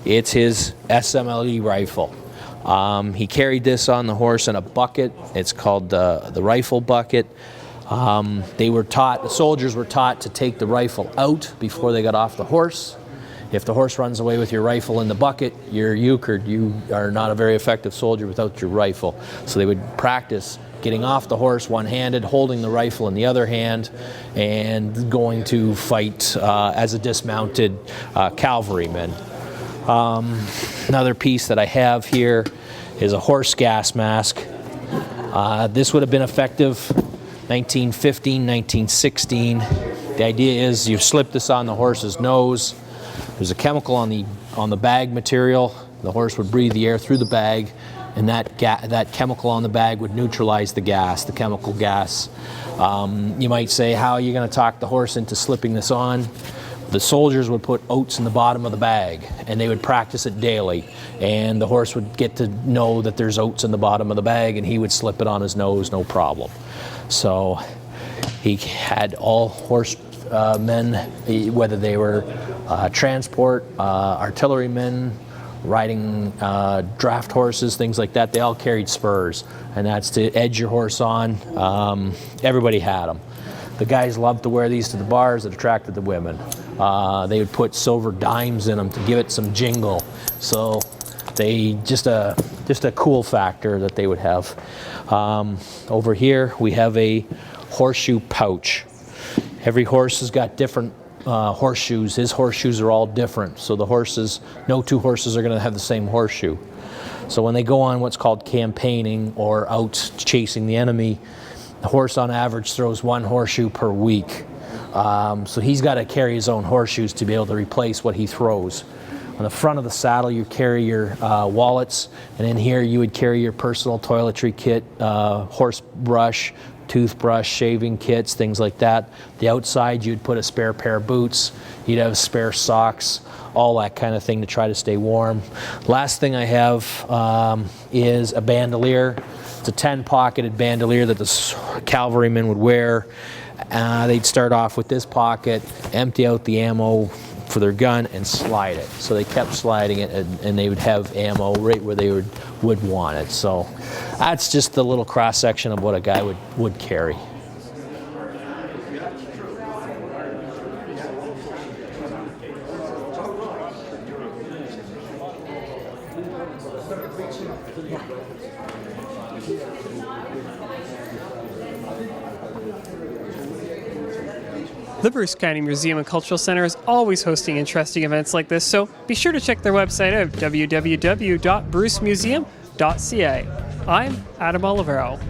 It's his SMLE rifle. He carried this on the horse in a bucket. It's called the rifle bucket. The soldiers were taught to take the rifle out before they got off the horse. If the horse runs away with your rifle in the bucket, you're euchred. You are not a very effective soldier without your rifle. So they would practice getting off the horse one-handed, holding the rifle in the other hand, and going to fight as a dismounted cavalryman. Another piece that I have here is a horse gas mask. This would have been effective 1915, 1916. The idea is you slip this on the horse's nose. There's a chemical on the bag material. The horse would breathe the air through the bag, and that chemical on the bag would neutralize the gas, the chemical gas. You might say, how are you going to talk the horse into slipping this on? The soldiers would put oats in the bottom of the bag, and they would practice it daily. And the horse would get to know that there's oats in the bottom of the bag, and he would slip it on his nose, no problem. So he had all horse men, whether they were transport, artillerymen, riding draft horses, things like that, they all carried spurs. And that's to edge your horse on. Everybody had them. The guys loved to wear these to the bars. That attracted the women. They would put silver dimes in them to give it some jingle. So they just a cool factor that they would have. Over here we have a horseshoe pouch. Every horse has got different horseshoes. His horseshoes are all different. So no two horses are going to have the same horseshoe. So when they go on what's called campaigning or out chasing the enemy, the horse on average throws one horseshoe per week. So he's got to carry his own horseshoes to be able to replace what he throws. On the front of the saddle you carry your wallets, and in here you would carry your personal toiletry kit, horse brush, toothbrush, shaving kits, things like that. The outside you'd put a spare pair of boots, you'd have spare socks, all that kind of thing to try to stay warm. Last thing I have is a bandolier. It's a 10-pocketed bandolier that the cavalrymen would wear. They'd start off with this pocket, empty out the ammo for their gun, and slide it. So they kept sliding it, and they would have ammo right where they would want it. So that's just a little cross-section of what a guy would carry. The Bruce County Museum and Cultural Center is always hosting interesting events like this, so be sure to check their website out, www.brucemuseum.ca. I'm Adam Olivero.